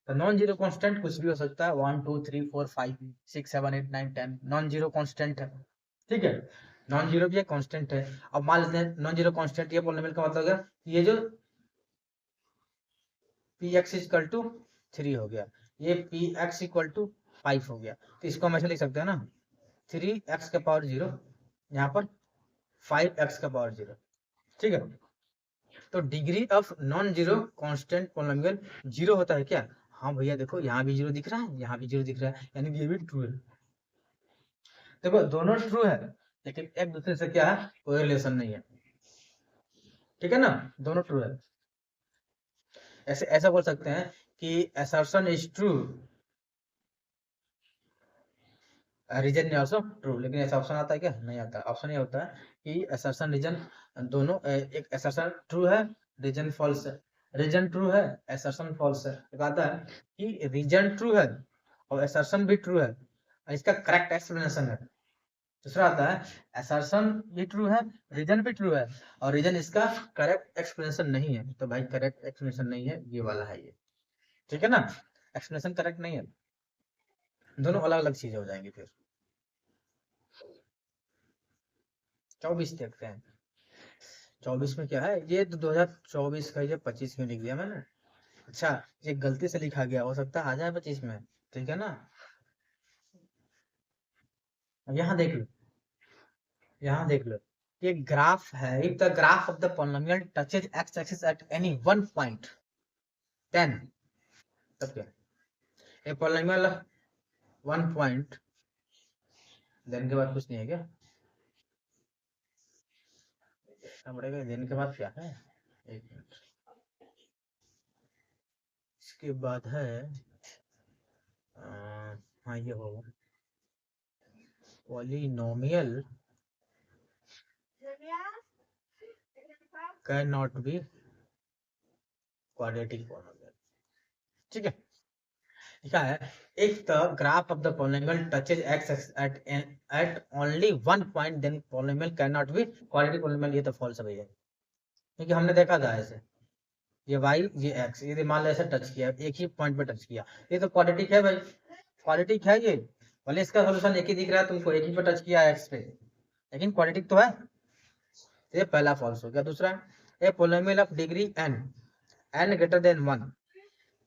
Speaker 1: तो नॉन जीरो कांस्टेंट कुछ भी हो सकता है, 1 2 3 4 5 6 7 8 9 10 नॉन जीरो कांस्टेंट है। ठीक है, नॉन जीरो भी एक कांस्टेंट है। अब मान लेते हैं नॉन जीरो कांस्टेंट, ये पॉलिनोमियल का मतलब है ये जो पी एक्स इक्वल टू 3 हो गया, ये पी एक्स इक्वल टू 5 हो गया, तो इसको हम ऐसे लिख सकते हैं ना, 3x का पावर 0, यहाँ पर 5x का पावर 0। ठीक है, तो degree of non zero constant polynomial zero होता है क्या, हाँ भैया देखो यहाँ भी जीरो दिख रहा है, यहाँ भी जीरो दिख रहा है, यानी कि ये भी ट्रू है। देखो दोनों ट्रू है, लेकिन एक दूसरे से क्या है, कोई रिलेशन नहीं है। ठीक है ना, दोनों ट्रू है। ऐसे ऐसा बोल सकते हैं कि assertion is true, reason is also true, लेकिन ऐसा ऑप्शन आता है क्या, नहीं आता। ऑप्शन ये होता है कि assertion रीजन दोनों, एक assertion ट्रू है, रीजन फॉल्स है, रीजन ट्रू है, assertion फॉल्स है। एक आता है कि रीजन ट्रू है और assertion भी ट्रू है, इसका करेक्ट एक्सप्लेनेशन है। दूसरा आता है assertion भी ट्रू है, रीजन भी ट्रू है, और रीजन इसका करेक्ट एक्सप्लेनेशन नहीं है, तो भाई करेक्ट एक्सप्लेनेशन नहीं है, ये वाला है ये। ठीक है ना, एक्सप्लेनेशन करेक्ट नहीं है, दोनों अलग अलग चीजें हो जाएंगी। फिर 24 देखते हैं, 24 में क्या है, ये तो 2024 का, ये 25 में लिख दिया मैंने। अच्छा, ये गलती से लिखा गया, हो सकता है आ जाए 25 में, ठीक है ना। अब यहाँ देख लो, यहाँ देख लो, ये ग्राफ है, if the graph of the polynomial touches x axis at any one point, then, तब क्या, ये पॉलिनोमियल वन पॉइंट, देन के बाद कुछ नहीं है क्या, देखना पड़ेगा देन के बाद क्या है, एक मिनट, इसके बाद है हाँ ये होगा polynomial can not be quadratic polynomial, ठीक है। लिखा है if the graph of the polynomial touches x at only one point then polynomial can not be quadratic polynomial, ये तो फॉल्स है भैया, क्योंकि हमने देखा था ऐसे, ये वाई ये एक्स, ये मान लो ऐसे टच किया, एक ही पॉइंट पे टच किया, ये तो क्वाड्रेटिक है भाई, क्वाड्रेटिक है ये, भले इसका सोल्यूशन एक ही दिख रहा है तुमको, एक ही पे टच किया है एक्स पे, लेकिन क्वाड्रेटिक तो है। ये पहला फॉल्स हो गया। दूसरा, A polynomial of degree N, N greater than one,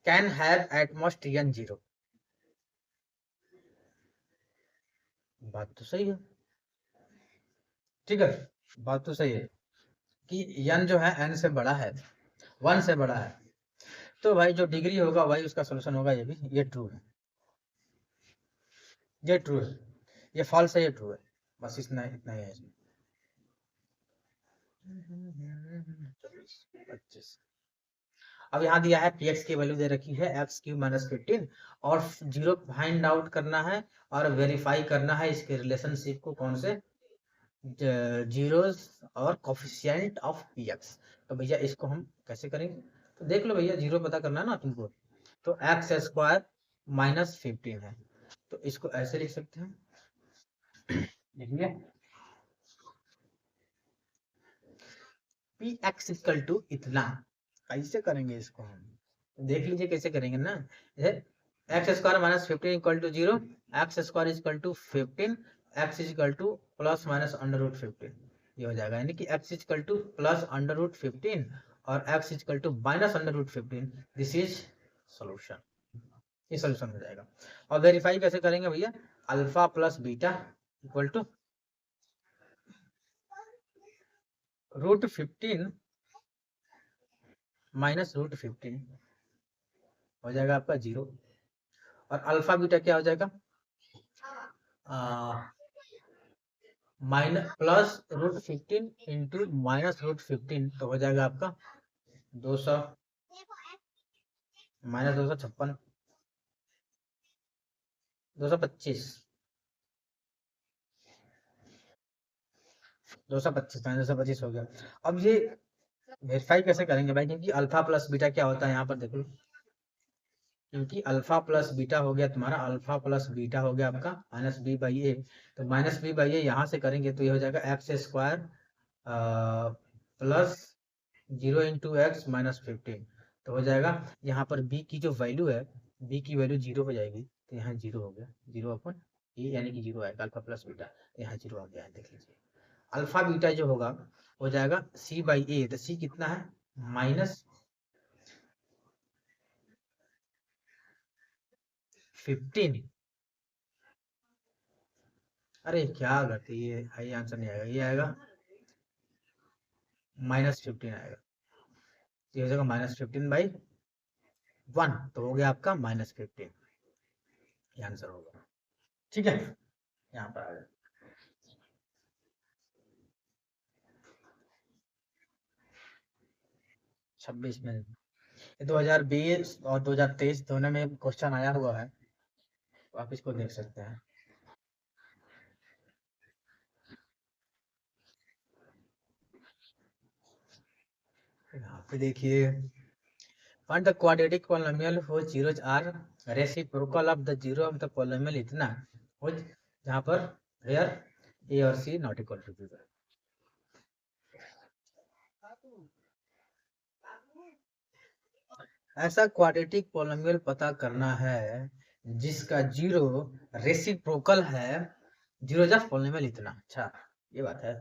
Speaker 1: can have at most N zero, बात तो सही है, ठीक है, बात तो सही है कि एन जो है एन से बड़ा है, वन से बड़ा है, तो भाई जो डिग्री होगा भाई उसका सोल्यूशन होगा, ये भी, ये ट्रू है, ये ट्रू है, ये फॉल्स है, ये ट्रू है, बस इतना इतना ही है इसमें। 25, अब यहाँ दिया है पी एक्स की वैल्यू दे रखी है एक्स क्यू माइनस 15, और जीरो फाइंड आउट करना है और वेरीफाई करना है इसके रिलेशनशिप को, कौन से, जीरोस और कोफिशिएंट ऑफ पी एक्स। तो भैया इसको हम कैसे करेंगे, तो देख लो भैया, जीरो पता करना है ना तुमको, तो एक्स स्क्वायर माइनस 15 है, तो इसको ऐसे लिख सकते हैं, देखिए पी एक्स इक्वल टू इतना, कैसे करेंगे इसको हम, देख लीजिए कैसे करेंगे ना, x square minus 15 equal to zero, x square equal to 15, x equal to plus minus under root 15, ये हो जाएगा, यानी कि x equal to plus under root 15 और x equal to minus under root 15, this is solution, ये solution हो जाएगा। और वेरीफाई कैसे करेंगे भैया, alpha plus beta equal to root 15 minus root 15, हो जाएगा आपका जीरो, और अल्फा बीटा क्या हो जाएगा, minus plus root 15 into minus root 15, तो हो जाएगा आपका 200 माइनस 256, 225, 225 माइनस 225 हो गया। अब ये वेरीफाई कैसे करेंगे भाई, क्योंकि अल्फा प्लस बीटा क्या होता है यहाँ पर देख लो, क्योंकि अल्फा प्लस बीटा हो गया तुम्हारा, अल्फा प्लस बीटा हो गया आपका माइनस बी बाई ए, तो माइनस बी बाई ए यहाँ से करेंगे तो ये हो जाएगा x square plus 0 into x minus 15, तो हो जाएगा यहाँ पर बी की जो वैल्यू है, बी की वैल्यू जीरो हो जाएगी, तो यहाँ जीरो हो गया, जीरो अपन ए, यानी कि जीरो आएगा, अल्फा प्लस बीटा, यहाँ जीरो आ गया है, देख लीजिए। अल्फा बीटा जो होगा हो जाएगा सी बाई ए, तो सी कितना है, माइनस 15, अरे क्या करते, ये आंसर नहीं आएगा, ये आएगा माइनस 15 आएगा, ये हो जाएगा माइनस 15 बाई 1, तो हो गया आपका माइनस 15, ये आंसर होगा, ठीक है, यहाँ पर आ गया। 26 में, ये 2020 और 2023 दोनों में क्वेश्चन आया हुआ है, तो आप इसको देख सकते हैं। यहाँ पे देखिए, find the quadratic polynomial whose zeros are reciprocal of the zero of the polynomial इतना, जहाँ पर where a और c not equal to b, ऐसा क्वाड्रेटिक पोलिनोमियल पता करना है जिसका जीरो रेसिप्रोकल है, जीरो जस्ट पोलिनोमियल इतना, अच्छा ये बात है,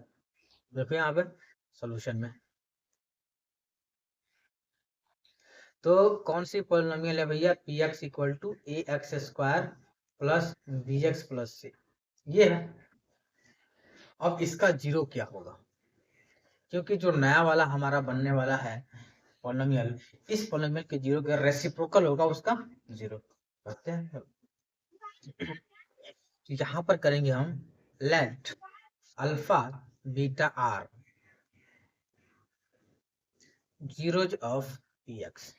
Speaker 1: देखो यहाँ पे सोल्यूशन में तो कौन सी पॉलिनोमियल है भैया, P x equal to A X square plus B X plus C, ये है। अब इसका जीरो क्या होगा, क्योंकि जो नया वाला हमारा बनने वाला है पॉलिनोमियल, इस पॉलिनोमियल के जीरो का रेसिप्रोकल होगा उसका जीरो। करते हैं यहाँ पर करेंगे हम let alpha beta are zeros of p x,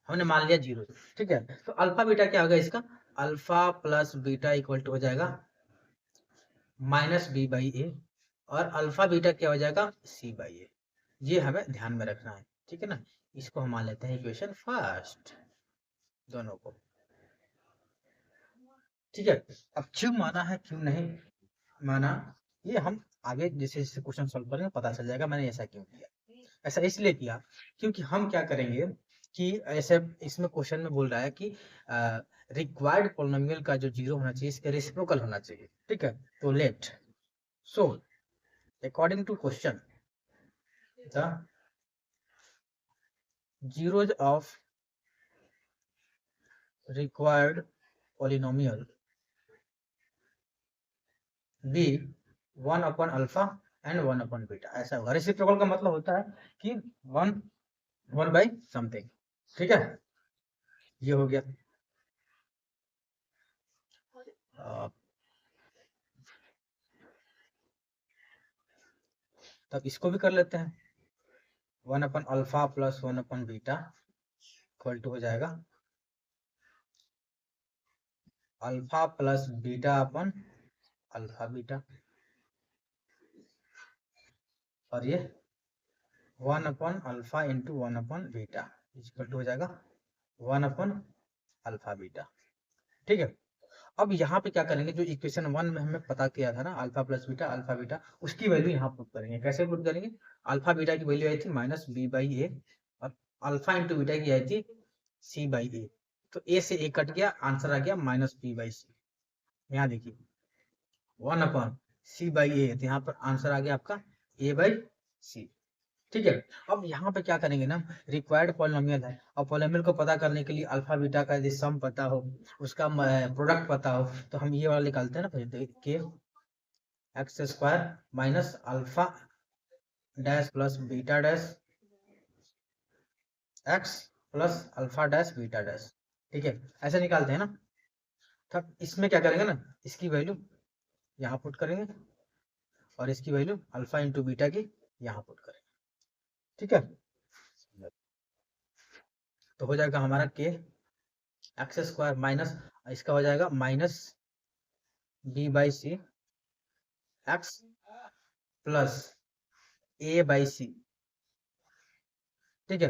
Speaker 1: हमने मान लिया जीरो, ठीक है। तो अल्फा बीटा क्या होगा इसका, alpha plus beta equal to हो जाएगा माइनस बी बाई ए, और अल्फा बीटा क्या हो जाएगा सी बाई ए, ये हमें ध्यान में रखना है, ठीक है ना। इसको हम मान लेते हैं इक्वेशन फर्स्ट, दोनों को, ठीक है। अब क्यों माना है क्यों नहीं माना, ये हम आगे जैसे जैसे क्वेश्चन सॉल्व करेंगे पता चल जाएगा मैंने ऐसा क्यों किया। ऐसा इसलिए किया क्योंकि हम क्या करेंगे कि ऐसे इसमें क्वेश्चन में बोल रहा है कि रिक्वायर्ड पॉलिनोमियल का जो जीरो होना चाहिए इसका रेसिप्रोकल होना चाहिए, ठीक है। तो let so according to question the zeros of required polynomial be 1 upon alpha and 1 upon beta, ऐसा होगा। रेसिप्रोकल का मतलब होता है कि 1 बाई समथिंग, ठीक है। ये हो गया। तब इसको भी कर लेते हैं, 1 upon alpha plus 1 upon beta equal to हो जाएगा alpha plus beta upon alpha beta, और ये 1 upon alpha into 1 upon beta equal to हो जाएगा 1 अपन अल्फा बीटा, ठीक है। अब यहाँ पे क्या करेंगे, जो इक्वेशन 1 में हमें पता किया था ना alpha plus beta alpha beta, उसकी वैल्यू यहाँ पुट करेंगे। कैसे पुट करेंगे, अल्फा बीटा की वैल्यू आई थी माइनस बी बाई ए, और अल्फा इंटू बीटा की आई थी सी बाई ए, तो ए से ए कट गया, आंसर आ गया माइनस बी बाई सी। यहाँ देखिए 1 अपॉन सी बाई ए, तो यहाँ पर आंसर आ गया आपका ए बाई सी, ठीक है। अब यहाँ पे क्या करेंगे ना, रिक्वायर्ड पॉलिनोमियल है, और पॉलिनोमियल को पता करने के लिए अल्फा बीटा का यदि सम पता हो, उसका प्रोडक्ट पता हो, तो हम ये वाला निकालते हैं ना पहले, के x square minus alpha dash plus beta dash x plus alpha dash beta dash, ठीक है। ऐसे निकालते हैं ना। तब इसमें क्या करेंगे ना, इसकी वैल्यू यहाँ पुट करेंगे, और इसकी वैल्यू अल्फा इंटू बीटा की यहाँ पुट करेंगे, ठीक है। तो हो जाएगा हमारा के एक्स स्क्वायर माइनस, इसका हो जाएगा minus B by C X plus A by C, ठीक है।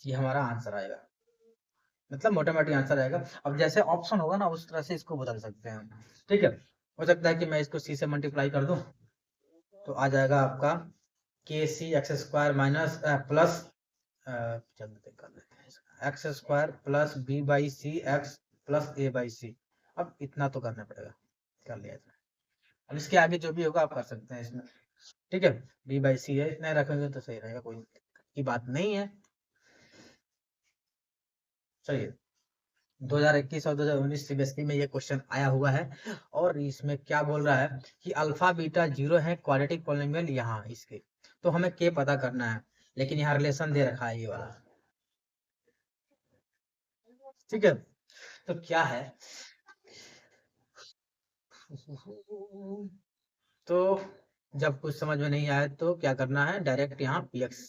Speaker 1: ये हमारा आंसर आएगा, मतलब मोटामोटी आंसर आएगा। अब जैसे ऑप्शन होगा ना उस तरह से इसको बदल सकते हैं, ठीक है। हो सकता है कि मैं इसको सी से मल्टीप्लाई कर दूं, तो आ जाएगा आपका के C X square minus plus जल्दी कर लेते हैं X square plus B by C X plus A by C. अब इतना तो करना पड़ेगा, कर लिया जाए। अब इसके आगे जो भी होगा आप कर सकते हैं इसमें, ठीक है। बी बाई सी है, इतना रखेंगे तो सही रहेगा, कोई की बात नहीं है। चलिए 2021 और 2019 सीबीएसई में ये क्वेश्चन आया हुआ है, और इसमें क्या बोल रहा है कि अल्फा बीटा जीरो है क्वाड्रेटिक पॉलिनोमियल यहाँ इसके, तो हमें के पता करना है, लेकिन यहाँ रिलेशन दे रखा है ये वाला, ठीक है। तो क्या है तो जब कुछ समझ में नहीं आए तो क्या करना है, डायरेक्ट यहाँ पी एक्स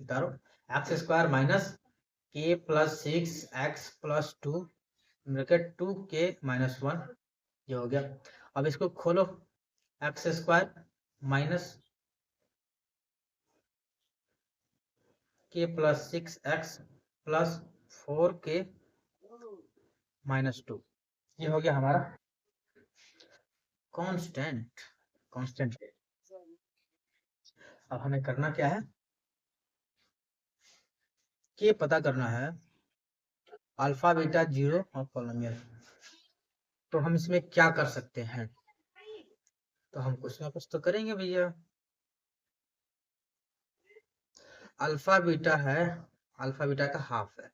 Speaker 1: उतारो, एक्स स्क्वायर माइनस के प्लस 6 एक्स प्लस 2 ब्रैकेट 2 के माइनस 1, ये हो गया। अब इसको खोलो, एक्स स्क्वायर माइनस के प्लस 6 एक्स प्लस 4 के माइनस 2, ये हो गया हमारा कांस्टेंट। कांस्टेंट अब हमें करना क्या है, के पता करना है अल्फा बीटा जीरो और पॉलिनोमियल। तो हम इसमें क्या कर सकते हैं, तो हम कुछ ना कुछ तो करेंगे भैया। अल्फा बीटा है, अल्फा बीटा का हाफ है,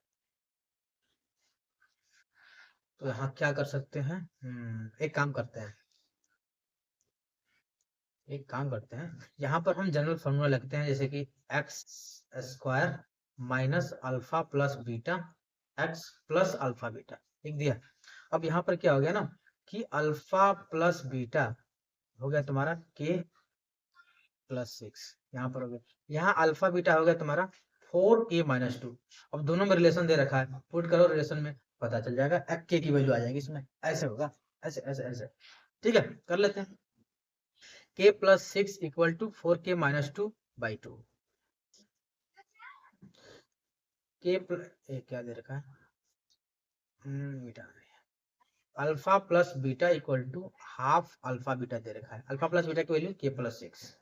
Speaker 1: तो यहाँ क्या कर सकते हैं, एक काम करते हैं, यहाँ पर हम जनरल फॉर्मूला लगते हैं, जैसे कि x square minus alpha plus beta x plus alpha beta लिख दिया। अब यहाँ पर क्या हो गया ना कि अल्फा प्लस बीटा हो गया तुम्हारा के प्लस 6, यहाँ पर हो गया, यहाँ अल्फा बीटा हो गया तुम्हारा 4k-2। अब दोनों में रिलेशन दे रखा है, पुट करो रिलेशन में, पता चल जाएगा के की वैल्यू आ जाएगी इसमें, ऐसे होगा, ऐसे ऐसे ऐसे, ठीक है, कर लेते हैं। k plus 6 equal to 4k-2/2, के क्या दे रखा है, beta, alpha plus beta equal to half alpha beta दे रखा है, अल्फा प्लस बीटा की वैल्यू k प्लस 6,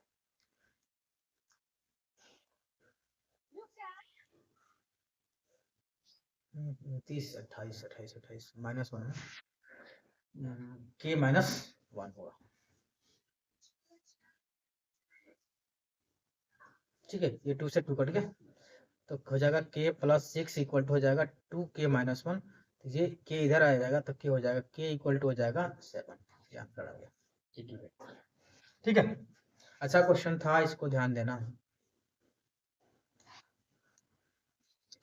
Speaker 1: 30 28 28 28 -1 k-1 होगा, ठीक है, ये 2 से 2 कट गया, तो हो जाएगा k प्लस 6 इक्वल टू हो जाएगा 2k-1, ये k इधर आ जाएगा तो k हो जाएगा k इक्वल टू हो जाएगा 7, ये आंसर आ गया, ठीक है। अच्छा क्वेश्चन था, इसको ध्यान देना,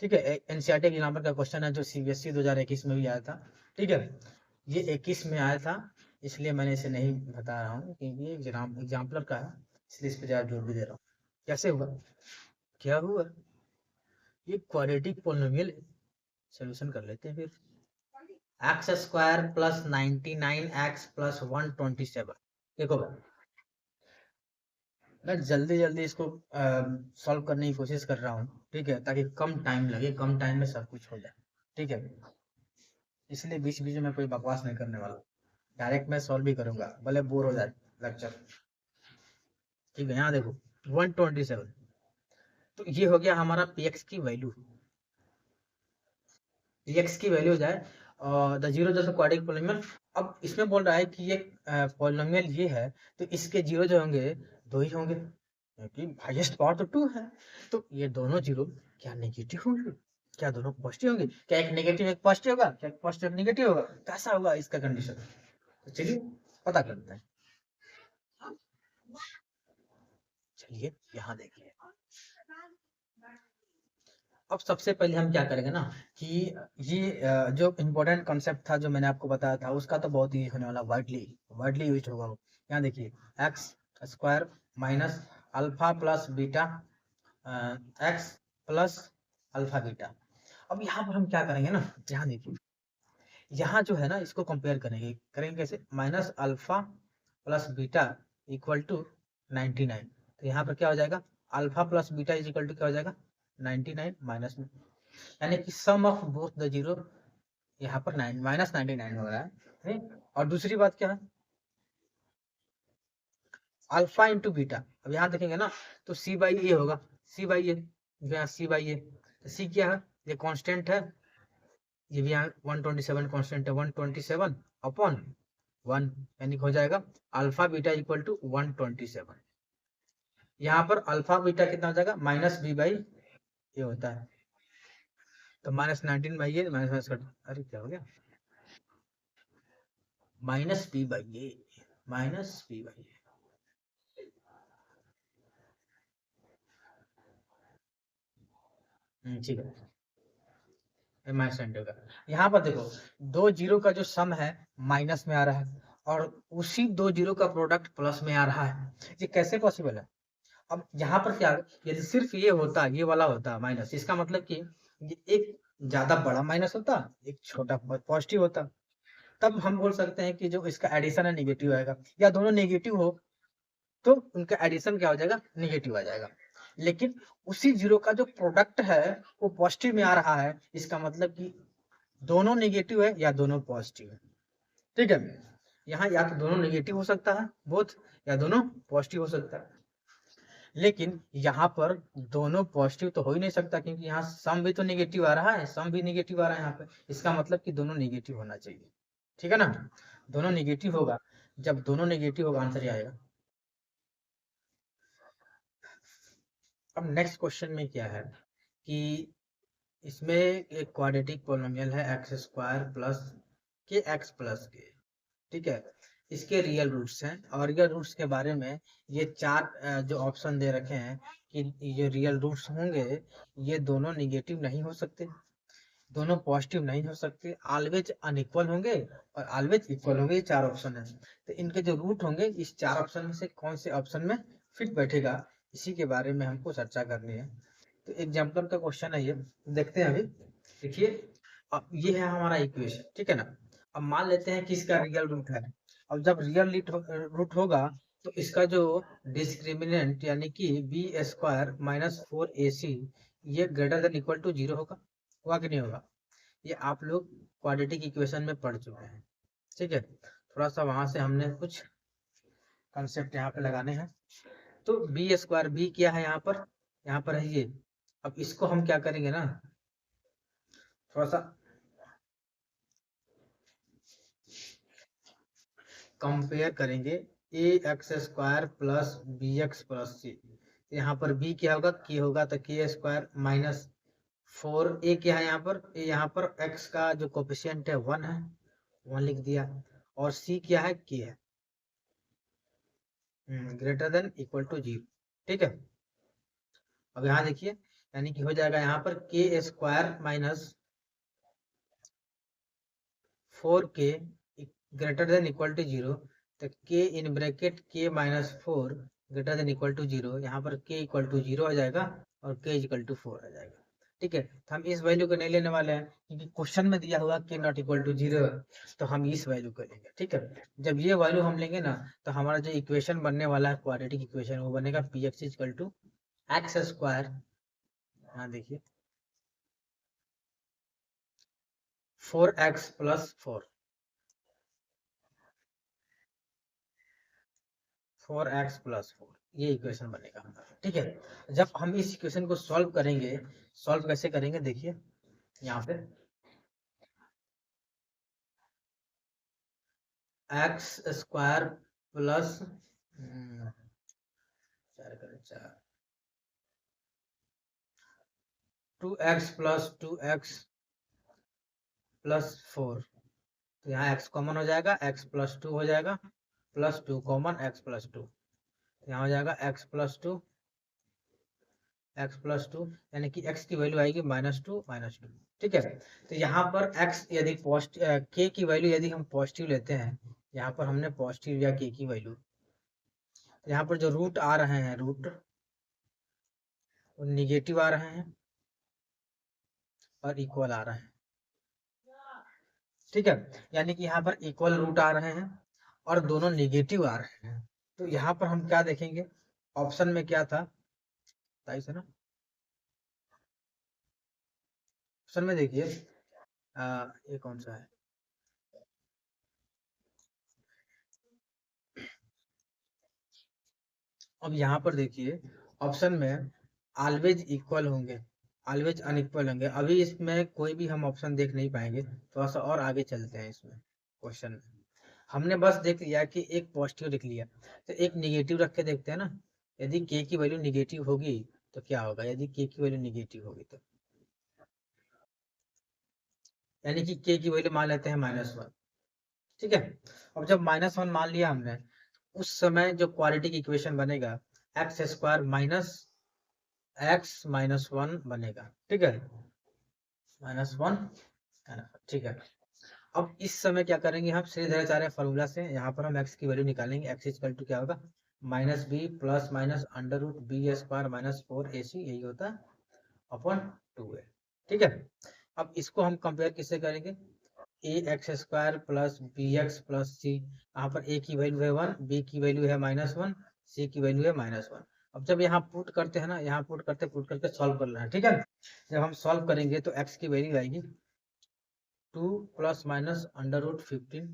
Speaker 1: ठीक है, एनसीईआरटी के नंबर का क्वेश्चन है जो सीबीएसई 2021 में भी आया था, ठीक है, ये 21 में आया था, इसलिए मैंने इसे नहीं बता रहा हूँ क्योंकि ये एग्जाम्पलर का है, इसलिए इस पर ज़्यादा जोर भी दे रहा हूँ। कैसे हुआ, क्या हुआ, ये क्वाड्रेटिक पोलिनोमियल सोल्यूशन कर लेते हैं फिर, x square plus 99x plus 127, देखो मैं जल्दी जल्दी इसको सॉल्व करने की कोशिश कर रहा हूँ, ठीक है, ताकि कम टाइम लगे, कम टाइम में सब कुछ हो जाए, ठीक है, इसलिए बीच बीच में कोई बकवास नहीं करने वाला, डायरेक्ट मैं सॉल्व भी करूंगा, भले बोर हो जाए लेक्चर, ठीक है। यहाँ देखो 127, तो ये हो गया हमारा px की वैल्यू, px की वैल्यू हो जाए द जीरो जैसे क्वाड्रेटिक पोलिनोमियल। अब इसमें बोल रहा है कि ये पोलिनोमियल ये है, तो इसके जीरो जो होंगे दो ही होंगे, क्योंकि हाईएस्ट पावर तो 2 है, तो ये दोनों जीरो क्या नेगेटिव होंगे, क्या दोनों पॉजिटिव होंगे, क्या एक नेगेटिव एक पॉजिटिव होगा, क्या पॉजिटिव नेगेटिव होगा, कैसा होगा इसका कंडीशन, तो चलिए पता करते हैं। चलिए यहाँ देखिए, अब सबसे पहले हम क्या करेंगे ना कि ये जो इम्पोर्टेंट कॉन्सेप्ट था जो मैंने आपको बताया था, उसका तो बहुत ही होने वाला, वाइडली यूज होगा वो। यहाँ देखिए x square minus alpha plus beta x plus alpha beta. अब यहाँ पर हम क्या करेंगे ना, यहाँ देखिए, यहाँ जो है ना इसको कंपेयर करेंगे कैसे, minus alpha plus beta equal to 99, तो यहाँ पर क्या हो जाएगा, alpha plus beta is equal to क्या हो जाएगा 99 माइनस में, यानी कि sum of both the zero यहाँ पर -99 हो रहा है, ठीक? और दूसरी बात क्या है, अल्फा इंटू बीटा, अब यहाँ देखेंगे ना तो सी बाई ए होगा, सी बाई ए, यहाँ सी बाई ए, सी क्या है, ये कांस्टेंट है, ये भी यहाँ 127 कांस्टेंट है, 127 अपॉन 1, यानी हो जाएगा अल्फा बीटा इक्वल टू 127, यहाँ पर अल्फा बीटा कितना हो जाएगा -b/, ये होता है, तो -19 बाई ए माइनस, अरे क्या हो गया, -b/a, -b/a, ठीक है, -20 का, यहाँ पर देखो दो जीरो का जो सम है माइनस में आ रहा है, और उसी दो जीरो का प्रोडक्ट प्लस में आ रहा है, ये कैसे पॉसिबल है। अब यहाँ पर क्या, यदि सिर्फ ये होता, ये वाला होता माइनस, इसका मतलब कि ये एक ज्यादा बड़ा माइनस होता, एक छोटा पॉजिटिव होता, तब हम बोल सकते हैं कि जो इसका एडिशन है निगेटिव आएगा, या दोनों नेगेटिव हो तो उनका एडिशन क्या हो जाएगा, नेगेटिव आ जाएगा, लेकिन उसी जीरो का जो प्रोडक्ट है वो पॉजिटिव में आ रहा है, इसका मतलब कि दोनों नेगेटिव है या दोनों पॉजिटिव है, ठीक है, यहाँ या तो दोनों नेगेटिव हो सकता है बोथ, या दोनों पॉजिटिव हो सकता है, लेकिन यहाँ पर दोनों पॉजिटिव तो हो ही नहीं सकता, क्योंकि यहाँ सम भी तो नेगेटिव आ रहा है, सम भी नेगेटिव आ रहा है यहाँ पे, इसका मतलब कि दोनों नेगेटिव होना चाहिए, ठीक है ना, दोनों नेगेटिव होगा, जब दोनों नेगेटिव होगा आंसर ही आएगा। अब नेक्स्ट क्वेश्चन में क्या है कि इसमें एक क्वाड्रेटिक पोलिनोमियल है एक्स स्क्वायर प्लस के एक्स प्लस के, ठीक है। इसके रियल रूट्स हैं और रियल रूट्स के बारे में ये चार जो ऑप्शन दे रखे हैं कि ये रियल रूट्स होंगे, ये दोनों निगेटिव नहीं हो सकते, दोनों पॉजिटिव नहीं हो सकते, ऑलवेज अनइक्वल होंगे और ऑलवेज इक्वल होंगे। ये चार ऑप्शन है, तो इनके जो रूट होंगे इस चार ऑप्शन में से कौन से ऑप्शन में फिट बैठेगा, इसी के बारे में हमको चर्चा करनी है। तो एग्जाम्पल का क्वेश्चन है, ये देखते हैं अभी। देखिए अब ये है हमारा इक्वेशन, ठीक है ना। अब मान लेते हैं कि इसका रियल रूट है। अब जब रियल रूट होगा तो इसका जो डिस्क्रिमिनेंट यानी कि बी स्क्वायर माइनस 4ac ये ग्रेटर देन इक्वल टू 0 होगा कि नहीं होगा। ये आप लोग क्वाड्रेटिक इक्वेशन में पढ़ चुके हैं, ठीक है। थोड़ा सा वहां से हमने कुछ कंसेप्ट यहाँ पे लगाने हैं। तो बी स्क्वायर बी क्या है यहाँ पर है ये। अब इसको हम क्या करेंगे ना, थोड़ा सा कंपेयर करेंगे। A X square plus B X plus C, यहाँ पर बी क्या होगा के होगा, तो के स्क्वायर माइनस 4 ए क्या है यहाँ पर एक्स का जो कोफिशिएंट है 1 है, 1 लिख दिया। और सी क्या है के है ग्रेटर देन इक्वल टू 0, ठीक है। अब यहाँ देखिए यानी कि हो जाएगा यहाँ पर K square minus 4k greater than equal to 0, तो k in bracket k minus 4 greater than equal to 0, यहाँ पर k इक्वल टू 0 आ जाएगा और k इक्वल टू 4 आ जाएगा, ठीक है। तो हम इस वैल्यू को नहीं लेने वाले हैं क्योंकि क्वेश्चन में दिया हुआ k नॉट इक्वल टू 0, तो हम इस वैल्यू को लेंगे, ठीक है। जब ये वैल्यू हम लेंगे ना तो हमारा जो इक्वेशन बनने वाला है क्वाड्रेटिक इक्वेशन वो बनेगा P x equal to x square, यहाँ देखिए 4x प्लस 4 ये इक्वेशन बनेगा, ठीक है। जब हम इस इक्वेशन को सॉल्व करेंगे, सॉल्व कैसे करेंगे देखिए यहाँ पे x square plus 2x plus 2x plus 4, तो यहाँ x कॉमन हो जाएगा, x प्लस 2 हो जाएगा, प्लस 2 कॉमन x प्लस 2, यहाँ हो जाएगा x प्लस 2 यानी कि x की वैल्यू आएगी -2 -2, ठीक है। तो यहाँ पर x यदि पॉजिटिव k की वैल्यू यदि हम पॉजिटिव लेते हैं, यहाँ पर हमने पॉजिटिव या k की वैल्यू, यहाँ पर जो रूट आ रहे हैं रूट वो निगेटिव आ रहे हैं और इक्वल आ रहे हैं, ठीक है। यानी कि यहाँ पर इक्वल रूट आ रहे हैं और दोनों निगेटिव आ रहे हैं। तो यहाँ पर हम क्या देखेंगे, ऑप्शन में क्या था, सही ना। ऑप्शन में देखिए ये कौन सा है, अब यहाँ पर देखिए ऑप्शन में ऑलवेज इक्वल होंगे, ऑलवेज अनइक्वल होंगे। अभी इसमें कोई भी हम ऑप्शन देख नहीं पाएंगे, थोड़ा सा और आगे चलते हैं इसमें क्वेश्चन में। हमने बस देख लिया कि एक पॉजिटिव लिख लिया, तो एक निगेटिव रख के देखते हैं ना। यदि के की वैल्यू निगेटिव होगी तो क्या होगा, यदि के की वैल्यू निगेटिव होगी तो यानी कि के की वैल्यू मान लेते हैं -1, ठीक है। अब जब -1 मान लिया हमने, उस समय जो क्वाड्रेटिक इक्वेशन बनेगा एक्स स्क्वायर माइनस x -1 बनेगा, ठीक है, -1, ठीक है। अब इस समय क्या करेंगे हम श्रीधराचार्य फॉर्मूला से, यहाँ पर हम x की वैल्यू निकालेंगे। x इक्वल टू क्या होगा -b plus minus under root B square minus 4ac, यही होता है अपॉन 2a, ठीक है। अब इसको हम कंपेयर किससे करेंगे, A X square plus B X plus C, यहाँ पर a की वैल्यू है 1, b की वैल्यू है -1, c की वैल्यू है -1। अब जब यहाँ पुट करते हैं ना, यहाँ पुट करके सॉल्व करना है, ठीक है। जब हम सॉल्व करेंगे तो x की वैल्यू आएगी 2 plus minus under root 15,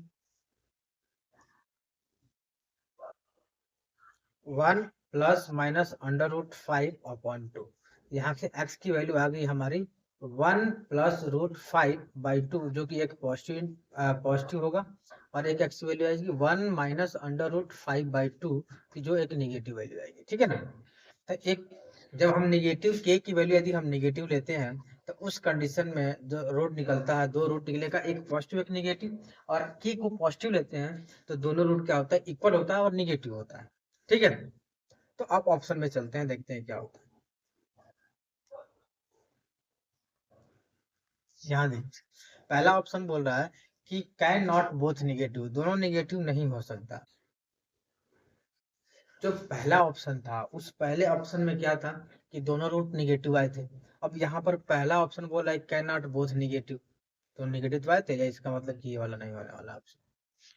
Speaker 1: 1 plus minus under root 5 upon 2। यहाँ से x की वैल्यू आ गई हमारी 1 प्लस रूट 5/2, जो कि एक पॉजिटिव होगा, और एक x की वैल्यू आएगी 1 माइनस अंडर रूट 5/2 की जो एक निगेटिव वैल्यू आएगी, ठीक है ना। तो एक जब हम निगेटिव के की वैल्यू यदि हम निगेटिव लेते हैं तो उस कंडीशन में जो रूट निकलता है, दो रूट निकलेगा, एक पॉजिटिव एक निगेटिव। और के को पॉजिटिव लेते हैं तो दोनों रूट क्या होता है, इक्वल होता है और निगेटिव होता है। ठीक है, तो अब ऑप्शन में चलते हैं, देखते हैं क्या होता है। यहाँ देखिए, पहला ऑप्शन बोल रहा है कि कैन नॉट बोथ निगेटिव, दोनों निगेटिव नहीं हो सकता। जो पहला ऑप्शन था उस पहले ऑप्शन में क्या था कि दोनों रूट निगेटिव आए थे। अब यहाँ पर पहला ऑप्शन बोला है कैन नॉट बोथ निगेटिव, तो निगेटिव तो आए थे, या इसका मतलब कि ये वाला नहीं होने वाला ऑप्शन।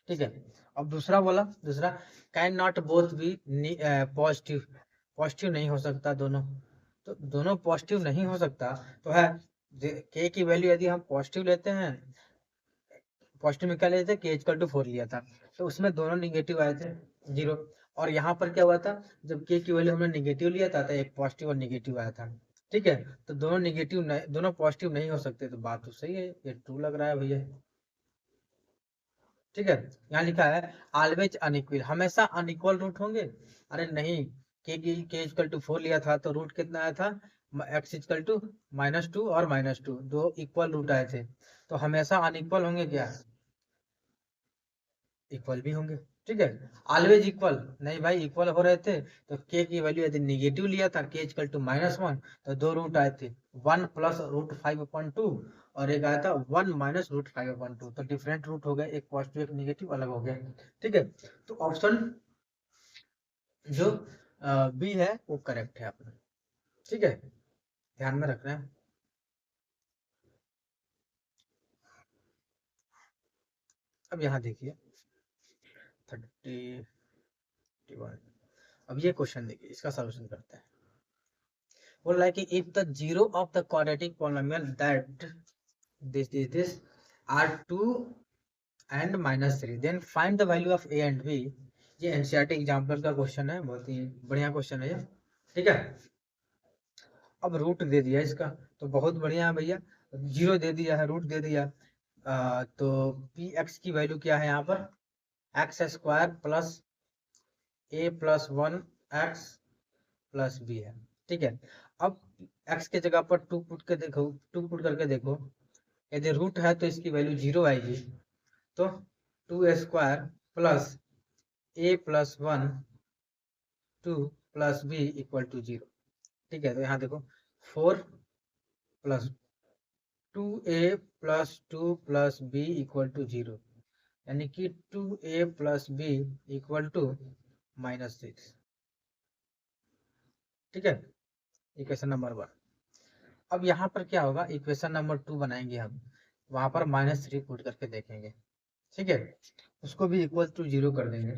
Speaker 1: ठीक है, अब दूसरा बोला, दूसरा can not both be positive, positive नहीं हो सकता दोनों, तो दोनों पॉजिटिव नहीं हो सकता तो है के की वैल्यू यदि हम पॉजिटिव लेते हैं, पॉजिटिव में क्या लेते थे, के इक्वल टू 4 लिया था, तो उसमें दोनों निगेटिव आए थे, 0। और यहाँ पर क्या हुआ था, जब के की वैल्यू हमने निगेटिव लिया था तो एक पॉजिटिव और निगेटिव आया था। ठीक है, तो दोनों निगेटिव नहीं, दोनों पॉजिटिव नहीं हो सकते, तो बात तो सही है, ये ट्रू लग रहा है भैया। ठीक है, यहाँ लिखा है ऑलवेज अनइक्वल, हमेशा अनइक्वल रूट होंगे। अरे नहीं, के इक्वल टू 4 लिया था तो रूट कितना आया था, एक्स इक्वल टू -2 और -2, दो इक्वल रूट आए थे, तो हमेशा अनइक्वल होंगे क्या, इक्वल भी होंगे। ठीक है, ऑलवेज इक्वल नहीं भाई, इक्वल हो रहे थे तो के की वैल्यू यदि निगेटिव लिया था, के इक्वल टू -1, तो दो रूट आए थे, 1 प्लस रूट 5/2 और एक आया था 1 माइनस रूट 5/2, तो डिफरेंट रूट हो गए, एक पॉजिटिव एक निगेटिव अलग हो गया। ठीक है, तो ऑप्शन जो बी है वो करेक्ट है अपना। ठीक है, ध्यान में रखना है। अब यहाँ देखिए 31, अब ये क्वेश्चन देखिए, इसका सॉल्यूशन करते हैं। बोल रहा है कि if the zero of the quadratic polynomial that this are 2 and -3 then find the value of a and b। ये एनसीईआरटी एग्जाम्पल का क्वेश्चन है, बहुत ही बढ़िया क्वेश्चन है ये। ठीक है, अब रूट दे दिया इसका, तो बहुत बढ़िया है भैया, जीरो दे दिया है, रूट दे दिया। तो पी एक्स की वैल्यू क्या है यहाँ पर, x square plus A plus 1 x plus B है। ठीक है, अब एक्स के जगह पर टू पुट के देखो, टू पुट करके देखो, यदि रूट है तो इसकी वैल्यू 0 आएगी, तो 2 square plus A plus 1 2 plus B equal to 0। ठीक है, तो यहाँ देखो 4 plus 2a plus 2 plus B equal to 0, यानी कि 2a plus B equal to -6। ठीक है, इक्वेशन नंबर 1। अब यहाँ पर क्या होगा, इक्वेशन नंबर 2 बनाएंगे हम, वहां पर -3 पुट करके देखेंगे। ठीक है, उसको भी इक्वल टू 0 कर देंगे,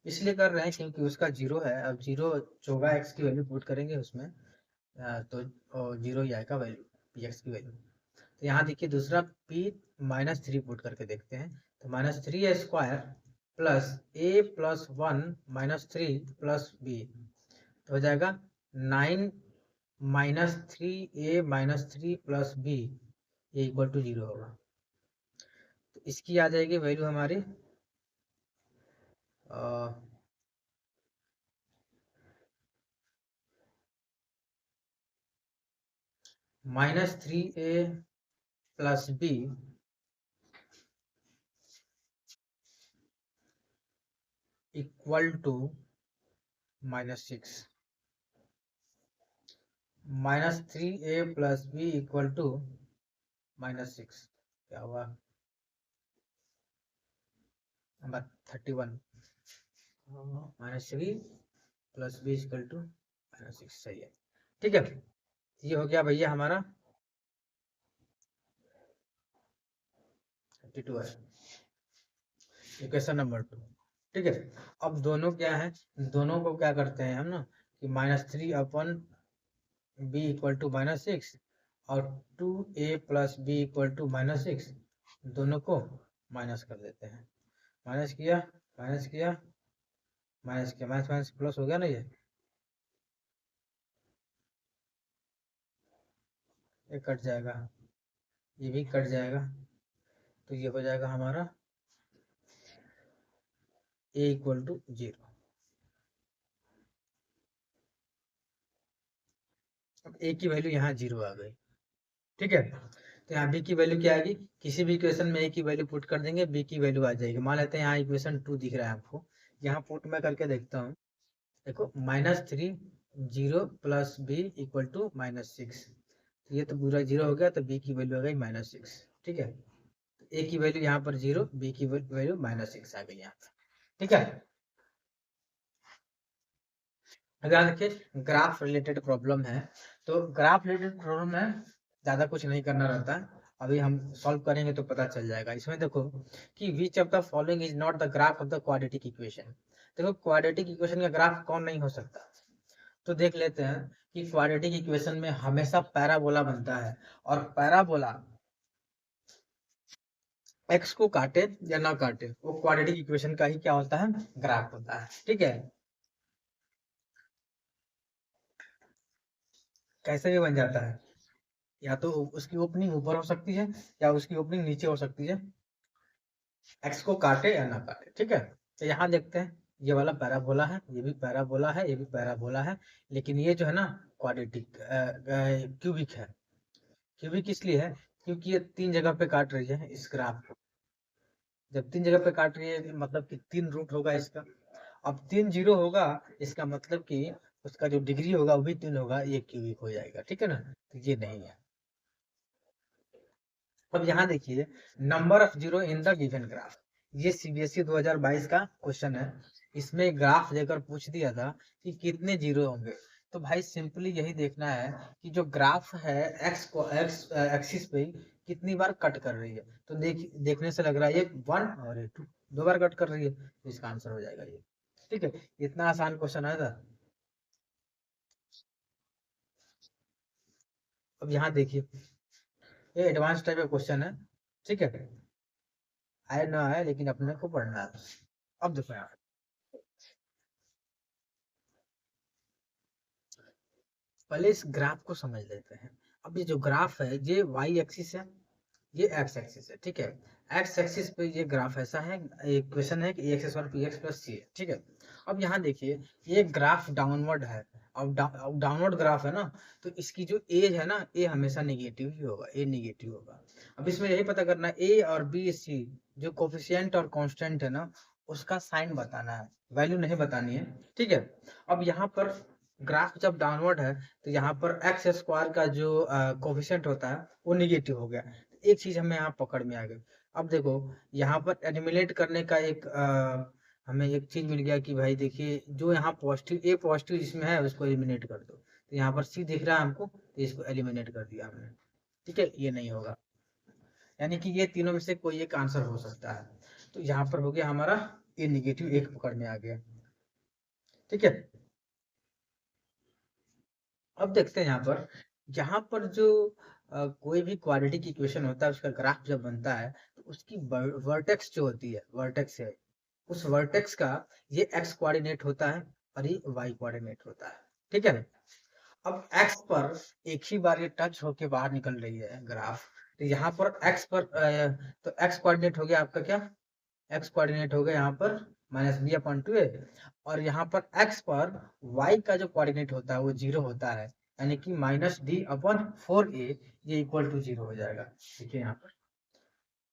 Speaker 1: इसलिए कर रहे हैं क्योंकि उसका 0 है। अब 0 होगा, एक्स की वैल्यू पुट करेंगे उसमें, तो 0 ही आएगा वैल्यू, पी एक्स की वैल्यू। तो यहाँ देखिए दूसरा p -3 पुट करके देखते हैं, तो -3 square plus a plus 1 -3 plus b, तो हो जाएगा 9 -3a -3 प्लस b, ये इक्वल टू 0 होगा। तो इसकी आ जाएगी वैल्यू हमारी -3a plus b equal to -6, -3a plus b equal to -6, क्या हुआ number 31, -3 plus B equal to -6, सही है। ठीक है, ये हो गया भैया हमारा 32 है, इक्वेशन नंबर 2। ठीक है, अब दोनों क्या है, दोनों को क्या करते हैं हम ना, कि -3/b इक्वल टू -6 और 2a plus B equal to -6, दोनों को माइनस कर देते हैं। माइनस किया, माइनस किया, माइनस किया, माइनस माइनस प्लस हो गया ना, ये कट जाएगा, ये भी कट जाएगा, तो ये हो जाएगा हमारा a इक्वल टू 0। ए की वैल्यू यहाँ 0 आ गई, ठीक है। तो यहाँ बी की वैल्यू क्या आएगी, किसी भी इक्वेशन में ए की वैल्यू पुट कर देंगे, बी की वैल्यू आ जाएगी। मान लेते हैं यहाँ इक्वेशन 2 दिख रहा है आपको, यहाँ पुट मैं करके देखता हूँ। देखो -3 0 प्लस बी इक्वल टू -6, ये तो पूरा 0 हो गया, तो बी की वैल्यू आ गई -6, ठीक है। ए की वैल्यू यहाँ पर 0, बी की वैल्यू -6 आ गई यहाँ पर, ठीक है। अब यहाँ देखिए ग्राफ रिलेटेड प्रॉब्लम है, तो ग्राफ रिलेटेड प्रॉब्लम में ज्यादा कुछ नहीं करना रहता है, अभी हम सॉल्व करेंगे तो पता चल जाएगा। इसमें देखो कि which of the following is not the graph of the quadratic equation. देखो क्वाड्रेटिक इक्वेशन का ग्राफ कौन नहीं हो सकता, तो देख लेते हैं कि क्वाड्रेटिक इक्वेशन में हमेशा पैराबोला बनता है, और पैराबोला एक्स को काटे या ना काटे वो क्वाड्रेटिक इक्वेशन का ही क्या होता है, ग्राफ होता है, ठीक है। कैसे भी बन जाता है, या तो उसकी ओपनिंग ऊपर हो सकती है या उसकी ओपनिंग नीचे हो सकती है, एक्स को काटे या ना काटे, ठीक है। तो यहाँ देखते हैं, ये वाला पैराबोला है, ये भी पैराबोला है, ये भी पैराबोला है, लेकिन ये जो है ना क्वाड्रेटिक क्यूबिक है। क्यूबिक इसलिए है क्योंकि ये 3 जगह पे काट रही है इस ग्राफ को। जब 3 जगह पे काट रही है मतलब कि 3 रूट होगा इसका। अब 3 0 होगा, इसका मतलब कि उसका जो डिग्री होगा वो भी 3 होगा, ये क्यूबिक हो जाएगा, ठीक है ना। तो ये नहीं है। अब यहाँ देखिए number of zero in the given graph, ये सीबीएसई 2022 का क्वेश्चन है। इसमें ग्राफ देकर पूछ दिया था कि कितने जीरो होंगे। तो भाई सिंपली यही देखना है कि जो ग्राफ है एक्स को एक्स एक्सिस पे कितनी बार कट कर रही है। तो देखने से लग रहा है ये 1 और ये 2 दो बार कट कर रही है, तो इसका आंसर हो जाएगा ये, ठीक है। इतना आसान क्वेश्चन है था। अब यहाँ देखिए ये एडवांस टाइप का क्वेश्चन है, ठीक है। आए ना आए लेकिन अपने को पढ़ना है। अब देखो यार, पहले इस ग्राफ को समझ लेते हैं। अब ये जो ग्राफ है ये वाई एक्सिस है, ये एक्स एक्सिस है, ठीक है। एक्स एक्सिस पे ये ग्राफ ऐसा है, इक्वेशन है कि X one P X plus C है, ठीक है। अब यहाँ देखिए ये ग्राफ डाउनवर्ड है, अब डाउनवर्ड ग्राफ है ना, तो इसकी जो एज है ना, ए हमेशा नेगेटिव ही होगा, ए नेगेटिव होगा। अब इसमें यही पता करना है ए और बी सी जो कोफिशिएंट और कांस्टेंट है ना, उसका साइन बताना है, वैल्यू नहीं बतानी है, ठीक है। अब यहाँ पर ग्राफ जब डाउनवर्ड है तो यहाँ पर एक्स स्क्वायर का जो कोफिशिएंट होता है वो निगेटिव हो गया। एक चीज हमें यहाँ पकड़ में आ गई। अब देखो यहाँ पर एलिमिनेट करने का एक हमें एक चीज मिल गया कि भाई देखिए जो यहाँ पॉजिटिव ए पॉजिटिव जिसमें है उसको एलिमिनेट कर दो, तो यहाँ पर सी दिख रहा है हमको, तो इसको एलिमिनेट कर दिया हमने, ठीक है। ये नहीं होगा, यानी कि ये तीनों में से कोई एक आंसर हो सकता है। तो यहाँ पर हो गया हमारा ए निगेटिव, एक पकड़ में आ गया, ठीक है। अब देखते हैं यहाँ पर जो कोई भी क्वाड्रेटिक इक्वेशन होता है उसका ग्राफ जब बनता है तो उसकी वर्टेक्स जो होती है, वर्टेक्स है, उस वर्टेक्स का ये एक्स कोऑर्डिनेट होता है और ये वाई कोऑर्डिनेट होता है, ठीक है। अब एक्स पर एक ही बार ये टच होके बाहर निकल रही है ग्राफ, तो यहाँ पर एक्स पर तो एक्स कोऑर्डिनेट हो गया आपका क्या, एक्स कोऑर्डिनेट हो गया यहाँ पर -b/2 है, और यहाँ पर एक्स पर y का जो कोऑर्डिनेट होता है वो 0 होता है, यानी कि -d/4a ये इक्वल टू 0 हो जाएगा। देखिए यहाँ पर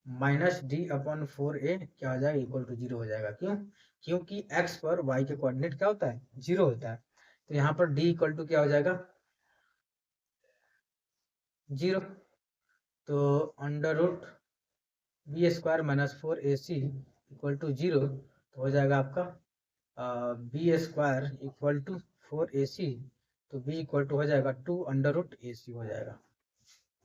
Speaker 1: -d/4a क्या हो जाएगा, इक्वल टू 0 हो जाएगा। क्यों, क्योंकि x पर y के कोऑर्डिनेट क्या होता है, 0 होता है। तो यहाँ पर d इक्वल टू क्या हो जाएगा, 0। तो √b² - 4ac इक्वल टू 0, तो हो जाएगा आपका b² इक्वल टू 4ac, तो b इक्वल टू हो जाएगा 2√ac हो जाएगा,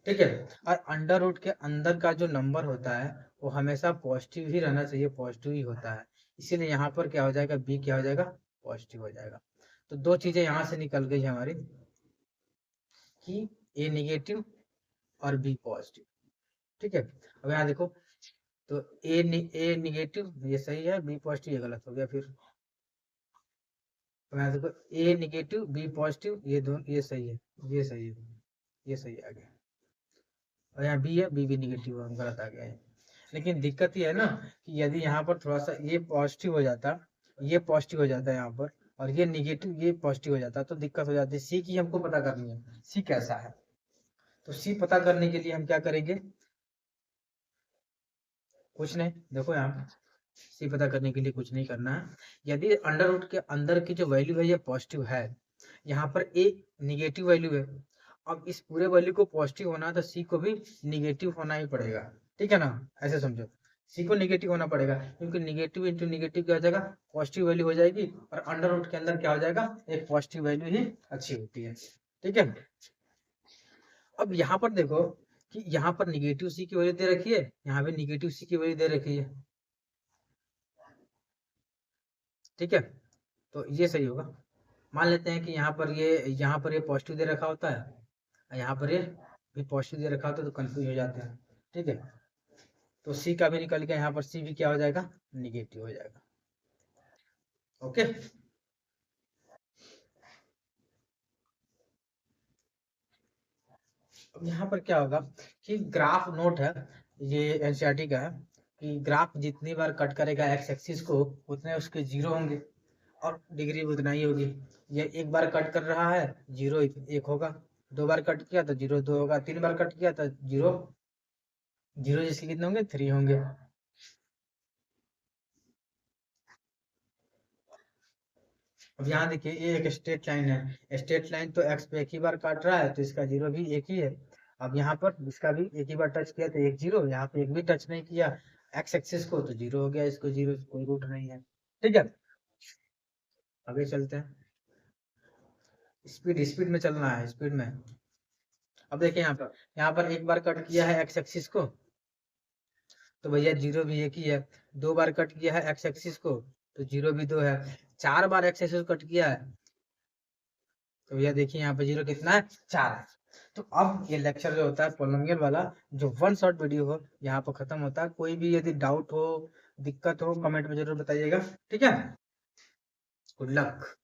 Speaker 1: ठीक है। और अंडर रूट के अंदर का जो नंबर होता है वो हमेशा पॉजिटिव ही रहना चाहिए, पॉजिटिव ही होता है, इसीलिए यहाँ पर क्या हो जाएगा, b क्या हो जाएगा, पॉजिटिव हो जाएगा। तो दो चीजें यहाँ से निकल गई हमारी कि a नेगेटिव और b पॉजिटिव, ठीक है। अब यहाँ देखो तो ए नेगेटिव ये सही है, बी पॉजिटिव ये गलत हो गया फिर। अब यहाँ देखो ए नेगेटिव बी पॉजिटिव ये दोनों ये सही है, ये सही है, ये सही आ गया। और यहाँ बी है, बी भी नेगेटिव है, गलत आ गया है। लेकिन दिक्कत ये है ना कि यदि यहाँ पर थोड़ा सा ये पॉजिटिव हो जाता, ये पॉजिटिव हो जाता है यहाँ पर, और ये निगेटिव, ये पॉजिटिव हो जाता है, तो दिक्कत हो जाती है। सी की हमको पता करनी है, सी कैसा है। तो सी पता करने के लिए हम क्या करेंगे, कुछ नहीं, देखो यहाँ पे सी पता करने के लिए कुछ नहीं करना है। यदि अंडर रूट के अंदर की जो वैल्यू है ये पॉजिटिव है, यहाँ पर ए निगेटिव वैल्यू है, अब इस पूरे वैल्यू को पॉजिटिव होना है तो सी को भी निगेटिव होना ही पड़ेगा, ठीक है ना, ऐसे समझो, सी को निगेटिव होना पड़ेगा, क्योंकि निगेटिव इंटू निगेटिव क्या हो जाएगा, पॉजिटिव वैल्यू हो जाएगी, और अंडर रूट के अंदर क्या हो जाएगा, एक पॉजिटिव वैल्यू ही अच्छी होती है, ठीक है। अब यहाँ पर देखो कि यहाँ पर निगेटिव सी की वैल्यू दे रखी है, यहाँ पे निगेटिव सी की वैल्यू दे रखी है, ठीक है। तो ये सही होगा। मान लेते हैं कि यहाँ पर ये पॉजिटिव दे रखा होता है, यहाँ पर ये भी पॉजिटिव दे रखा होता है, तो कंफ्यूज हो जाते हैं, ठीक है। तो सी का भी निकल गया, यहाँ पर सी भी क्या हो जाएगा, निगेटिव हो जाएगा, ओके। अब यहाँ पर क्या होगा कि ग्राफ नोट है, ये एनसीईआरटी का है, कि ग्राफ जितनी बार कट करेगा एक्स एक्सिस को उतने उसके जीरो होंगे, और डिग्री भी उतना ही होगी। ये एक बार कट कर रहा है, जीरो एक होगा, दो बार कट किया तो जीरो दो होगा, तीन बार कट किया तो जीरो जीरो जिसके कितने होंगे, थ्री होंगे। अब यहाँ देखिए ये एक स्ट्रेट लाइन है, स्ट्रेट लाइन तो एक्स पे एक ही बार काट रहा है, तो इसका जीरो भी एक ही है। अब यहाँ पर इसका भी एक ही बार टच किया तो एक जीरो, यहाँ पे एक भी टच नहीं किया एक्स एक्सिस को तो जीरो हो गया, इसको जीरो कोई रूट नहीं है, ठीक है। आगे चलते हैं, स्पीड स्पीड में चलना है, स्पीड में। अब देखिए यहाँ पर एक बार कट किया है एक्स एक्सिस को, तो भैया जीरो भी एक ही है, दो बार कट किया है एक्स एक्सिस को तो जीरो भी दो है, चार बार एक्स एक्सिस कट किया है तो भैया देखिए यहाँ पे जीरो कितना है, चार है। तो अब ये लेक्चर जो होता है पोलिनोमियल वाला, जो वन शॉट वीडियो हो, यहाँ पर खत्म होता है। कोई भी यदि डाउट हो, दिक्कत हो, कमेंट में जरूर बताइएगा, ठीक है। Good luck.